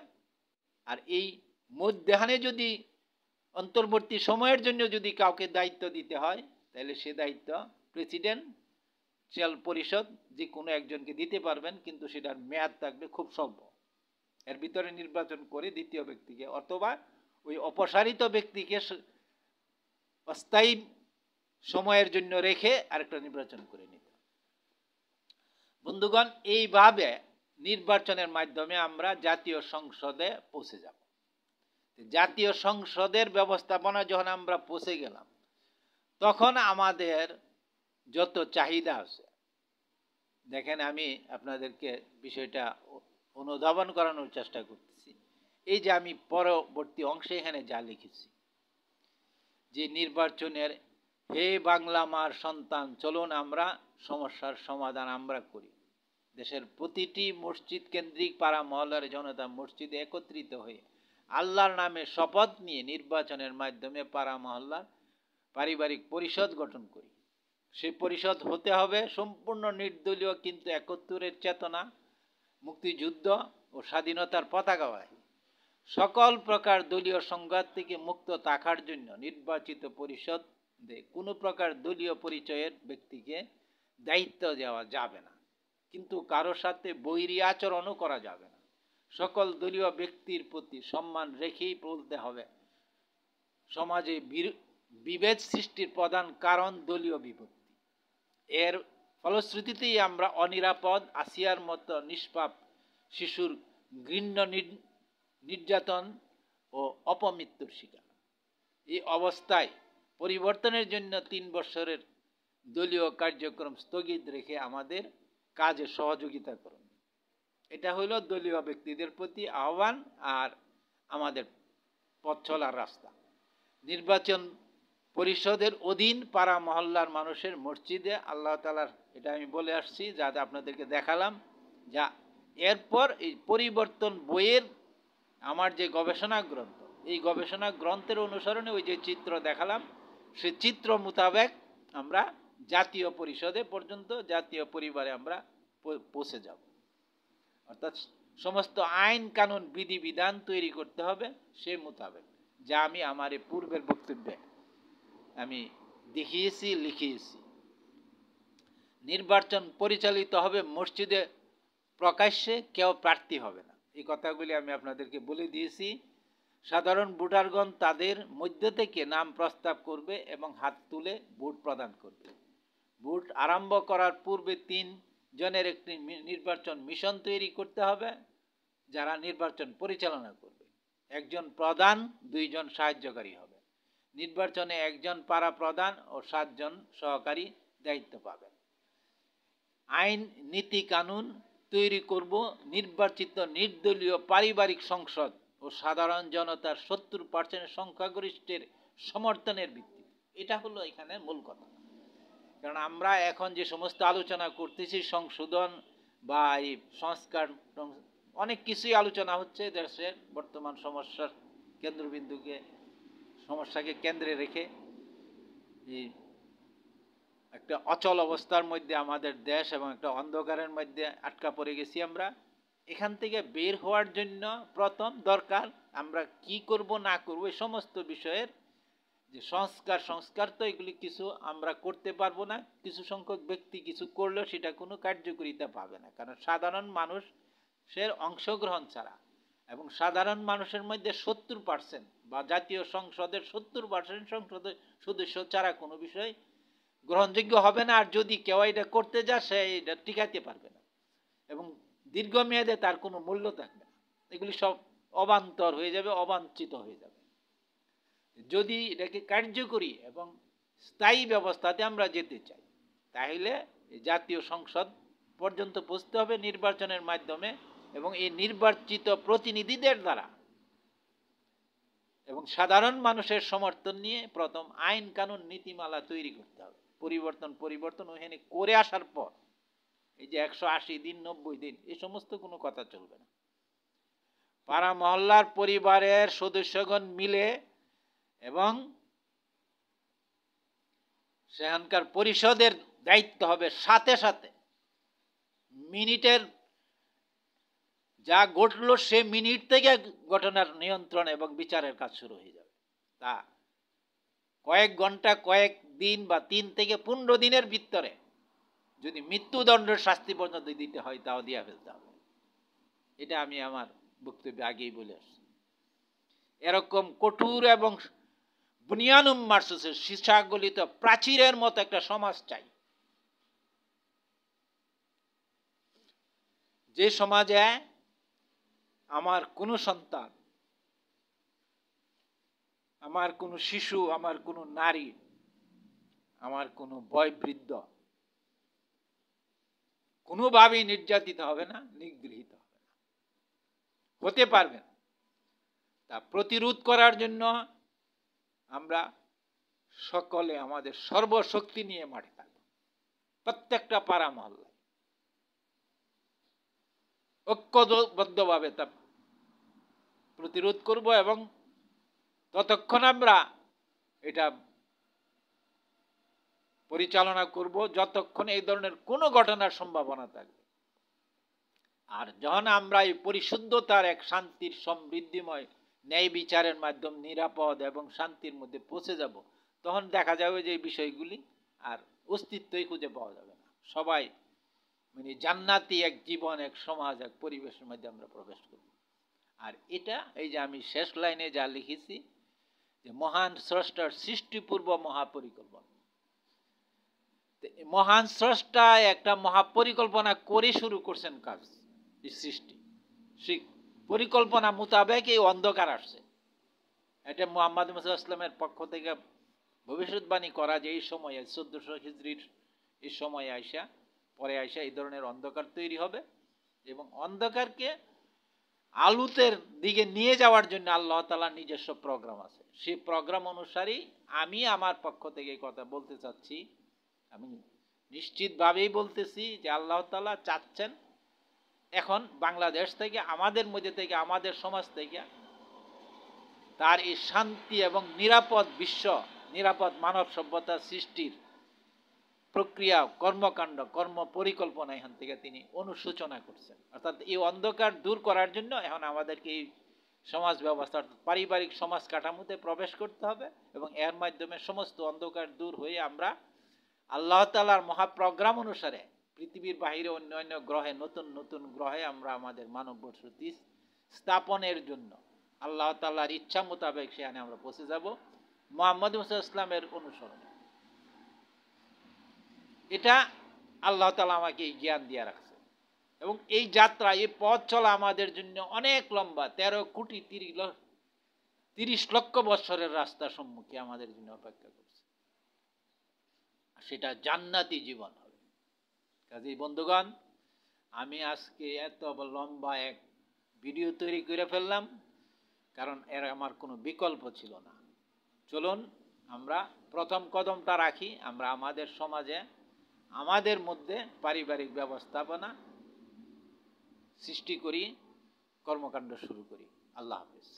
আর এই মধ্যখানে যদি অন্তর্বর্তী সময়ের জন্য যদি কাউকে দায়িত্ব দিতে হয় তাহলে সে দায়িত্ব প্রেসিডেন্সিয়াল পরিষদ যে কোনো একজনকে দিতে পারবেন, কিন্তু সেটার মেয়াদ থাকবে খুব স্বল্প, এর ভিতরে নির্বাচন করে দ্বিতীয় ব্যক্তিকে অথবা ওই অপসারিত ব্যক্তিকে অস্থায়ী সময়ের জন্য রেখে আরেকটা নির্বাচন করে নিতে। বন্ধুগণ, এইভাবে নির্বাচনের মাধ্যমে আমরা জাতীয় সংসদে পৌঁছে যাব। জাতীয় সংসদের ব্যবস্থাপনা যখন আমরা পৌঁছে গেলাম, তখন আমাদের যত চাহিদা আছে, দেখেন আমি আপনাদেরকে বিষয়টা অনুধাবন করানোর চেষ্টা করতেছি। এই যে আমি পরবর্তী অংশে এখানে যা লিখেছি যে নির্বাচনের হে বাংলা মার সন্তান, চলুন আমরা সমস্যার সমাধান আমরা করি। দেশের প্রতিটি মসজিদ কেন্দ্রিক পাড়া মহল্লার জনতা মসজিদে একত্রিত হয়ে আল্লাহর নামে শপথ নিয়ে নির্বাচনের মাধ্যমে পাড়া মহল্লার পারিবারিক পরিষদ গঠন করি। সেই পরিষদ হতে হবে সম্পূর্ণ নির্দলীয়, কিন্তু ৭১-এর চেতনা, মুক্তিযুদ্ধ ও স্বাধীনতার পতাকাবাহী, সকল প্রকার দলীয় সংঘাত থেকে মুক্ত থাকার জন্য নির্বাচিত পরিষদ কোনো প্রকার দলীয় পরিচয়ের ব্যক্তিকে দায়িত্ব দেওয়া যাবে না, কিন্তু কারো সাথে বৈরী আচরণও করা যাবে না। সকল দলীয় ব্যক্তির প্রতি সম্মান রেখেই বলতে হবে। সমাজে বিভেদ সৃষ্টির প্রধান কারণ দলীয় বিভক্তি। এর ফলশ্রুতিতেই আমরা অনিরাপদ আসিয়ার মতো নিষ্পাপ শিশুর ঘৃণ্য নির্যাতন ও অপমৃত্যুর শিকার। এই অবস্থায় পরিবর্তনের জন্য ৩ বছরের দলীয় কার্যক্রম স্থগিত রেখে আমাদের কাজে সহযোগিতা করুন। এটা হইল দলীয় ব্যক্তিদের প্রতি আহ্বান আর আমাদের পথ চলার রাস্তা। নির্বাচন পরিষদের অধীন পাড়া মহল্লার মানুষের মসজিদে আল্লাহ তাআলার, এটা আমি বলে আসছি, যা আপনাদেরকে দেখালাম, যা এরপর এই পরিবর্তন বইয়ের আমার যে গবেষণা গ্রন্থ, এই গবেষণা গ্রন্থের অনুসরণে ওই যে চিত্র দেখালাম, সে চিত্র মোতাবেক আমরা জাতীয় পরিষদে পর্যন্ত, জাতীয় পরিবারে আমরা পৌঁছে যাব। অর্থাৎ সমস্ত আইন কানুন বিধিবিধান তৈরি করতে হবে সে মোতাবেক, যা আমি আমার এই পূর্বের বক্তব্যে আমি দেখিয়েছি, লিখিয়েছি। নির্বাচন পরিচালিত হবে মসজিদে, প্রকাশ্যে কেউ প্রার্থী হবে না, এই কথাগুলি আমি আপনাদেরকে বলে দিয়েছি। সাধারণ ভোটারগণ তাদের মধ্য থেকে নাম প্রস্তাব করবে এবং হাত তুলে ভোট প্রদান করবে। ভোট আরম্ভ করার পূর্বে 3 জনের একটি নির্বাচন মিশন তৈরি করতে হবে, যারা নির্বাচন পরিচালনা করবে। একজন প্রধান, 2 জন সাহায্যকারী হবে। নির্বাচনে একজন পাড়া প্রধান ও 7 জন সহকারী দায়িত্ব পাবেন। আইন নীতি কানুন তৈরি করব নির্বাচিত নির্দলীয় পারিবারিক সংসদ ও সাধারণ জনতার 70% সংখ্যাগরিষ্ঠের সমর্থনের ভিত্তিতে। এটা হলো এখানে মূল কথা। কারণ আমরা এখন যে সমস্ত আলোচনা করতেছি সংশোধন বা এই সংস্কার, অনেক কিছুই আলোচনা হচ্ছে দেশের বর্তমান সমস্যার সমস্যাকে কেন্দ্রে রেখে এই একটা অচল অবস্থার মধ্যে আমাদের দেশ এবং একটা অন্ধকারের মধ্যে আটকা পড়ে গেছি আমরা। এখান থেকে বের হওয়ার জন্য প্রথম দরকার আমরা কি করব না করব এই সমস্ত বিষয়ের যে সংস্কার তো এগুলি কিছু আমরা করতে পারবো না, কিছু সংখ্যক ব্যক্তি কিছু করলেও সেটা কোনো কার্যকারিতা পাবে না। কারণ সাধারণ মানুষের অংশগ্রহণ ছাড়া এবং সাধারণ মানুষের মধ্যে 70% বা জাতীয় সংসদের 70% সংসদের সদস্য ছাড়া কোনো বিষয় গ্রহণযোগ্য হবে না। আর যদি কেউ এটা করতে যায় সে এটা টিকাতে পারবে না এবং দীর্ঘমেয়াদে তার কোনো মূল্য থাকবে না। এগুলি সব অবান্তর হয়ে যাবে, অবাঞ্ছিত হয়ে যাবে। যদি এটাকে কার্যকরী এবং স্থায়ী ব্যবস্থাতে আমরা যেতে চাই তাহলে জাতীয় সংসদ পর্যন্ত পৌঁছতে হবে নির্বাচনের মাধ্যমে এবং এই নির্বাচিত প্রতিনিধিদের দ্বারা এবং সাধারণ মানুষের সমর্থন নিয়ে প্রথম আইন কানুন নীতিমালা তৈরি করতে হবে। পরিবর্তন ওখানে করে আসার পর এই যে 180 দিন 90 দিন এই সমস্ত কোনো কথা চলবে না। পাড়া মহল্লার পরিবারের সদস্যগণ মিলে এবং সেখানকার পরিষদের দায়িত্ব হবে সাথে সাথে মিনিটের যা ঘটলো সে মিনিট থেকে ঘটনার নিয়ন্ত্রণ এবং বিচারের কাজ শুরু হয়ে যাবে। তা কয়েক ঘন্টা, কয়েক দিন বা 3 থেকে 15 দিনের ভিতরে যদি মৃত্যুদণ্ডের শাস্তি পর্যন্ত দিতে হয় তাও দিয়ে ফেলতে হবে। এটা আমি আমার বক্তব্যে আগেই বলে আসছি। এরকম কঠোর এবং বুনিয়ানুম মার্সুসের সীসাগলিত প্রাচীরের মতো একটা সমাজ চাই, যে সমাজে আমার কোনো সন্তান, আমার কোনো শিশু, আমার কোনো নারী, আমার কোনো বয়োবৃদ্ধ কোনোভাবেই নির্যাতিত হবে না, নিগৃহীত হবে না, হতে পারবে না। তা প্রতিরোধ করার জন্য আমরা সকলে আমাদের সর্বশক্তি নিয়ে মাঠে থাকব। প্রত্যেকটা পাড়া মহল্লায় ঐক্যবদ্ধভাবে তা প্রতিরোধ করব এবং ততক্ষণ আমরা এটা পরিচালনা করব যতক্ষণ এই ধরনের কোনো ঘটনার সম্ভাবনা থাকবে। আর যখন আমরা এই পরিশুদ্ধতার এক শান্তির সমৃদ্ধিময় ন্যায় বিচারের মাধ্যমে নিরাপদ এবং শান্তির মধ্যে পৌঁছে যাব, তখন দেখা যাবে যে এই বিষয়গুলি আর অস্তিত্বই খুঁজে পাওয়া যাবে না। সবাই মানে জান্নাতি এক জীবন, এক সমাজ, এক পরিবেশের মধ্যে আমরা প্রবেশ করব। আর এটা এই যে আমি শেষ লাইনে যা লিখেছি যে মহান স্রষ্টার সৃষ্টিপূর্ব মহাপরিকল্পনা, মহান স্রষ্টা একটা মহাপরিকল্পনা করে শুরু করছেন কাজ, এই সৃষ্টি। সেই পরিকল্পনা মোতাবেক এই অন্ধকার আসছে। এটা মুহাম্মদ মুসা ইসলামের পক্ষ থেকে ভবিষ্যৎবাণী করা যে এই সময়ে 1400 হিজরির এই সময়ে পরে আইসা এই ধরনের অন্ধকার তৈরি হবে এবং অন্ধকারকে আলোতের দিকে নিয়ে যাওয়ার জন্য আল্লাহ তাআলার নিজস্ব প্রোগ্রাম আছে। সেই প্রোগ্রাম অনুসারেই আমি আমার পক্ষ থেকে এই কথা বলতে চাচ্ছি। আমি নিশ্চিতভাবেই বলতেছি যে আল্লাহ তাআলা চাচ্ছেন এখন বাংলাদেশ থেকে, আমাদের মধ্যে থেকে, আমাদের সমাজ থেকে তার এই শান্তি এবং নিরাপদ বিশ্ব, নিরাপদ মানব সভ্যতা সৃষ্টির প্রক্রিয়া, কর্মকাণ্ড, কর্ম পরিকল্পনা এখান থেকে তিনি অনুসূচনা করছেন। অর্থাৎ এই অন্ধকার দূর করার জন্য এখন আমাদেরকে এই সমাজ ব্যবস্থা, পারিবারিক সমাজ কাঠামোতে প্রবেশ করতে হবে এবং এর মাধ্যমে সমস্ত অন্ধকার দূর হয়ে আমরা আল্লাহ তাআলার মহাপ্রোগ্রাম অনুসারে পৃথিবীর বাহিরে অন্যান্য গ্রহে, নতুন নতুন গ্রহে আমরা আমাদের মানব বসতি স্থাপনের জন্য আল্লাহ তাআলার ইচ্ছা মোতাবেক সেখানে আমরা পৌঁছে যাব মুহাম্মদ মুসা ইসলামের অনুসরণে। এটা আল্লাহ তাআলা আমাকে এই জ্ঞান দিয়ে রাখছে এবং এই যাত্রা, এই পথ চলা আমাদের জন্য অনেক লম্বা। 13 কোটি 30 লক্ষ 30 লক্ষ বছরের রাস্তা সম্মুখে আমাদের জন্য অপেক্ষা করছে, সেটা জান্নাতি জীবন হবে। কাজেই বন্ধুগণ, আমি আজকে এত লম্বা এক ভিডিও তৈরি করে ফেললাম, কারণ এর আমার কোনো বিকল্প ছিল না। চলুন আমরা প্রথম কদমটা রাখি, আমরা আমাদের সমাজে আমাদের মধ্যে পারিবারিক ব্যবস্থাপনা সৃষ্টি করি, কর্মকাণ্ড শুরু করি। আল্লাহ হাফেজ।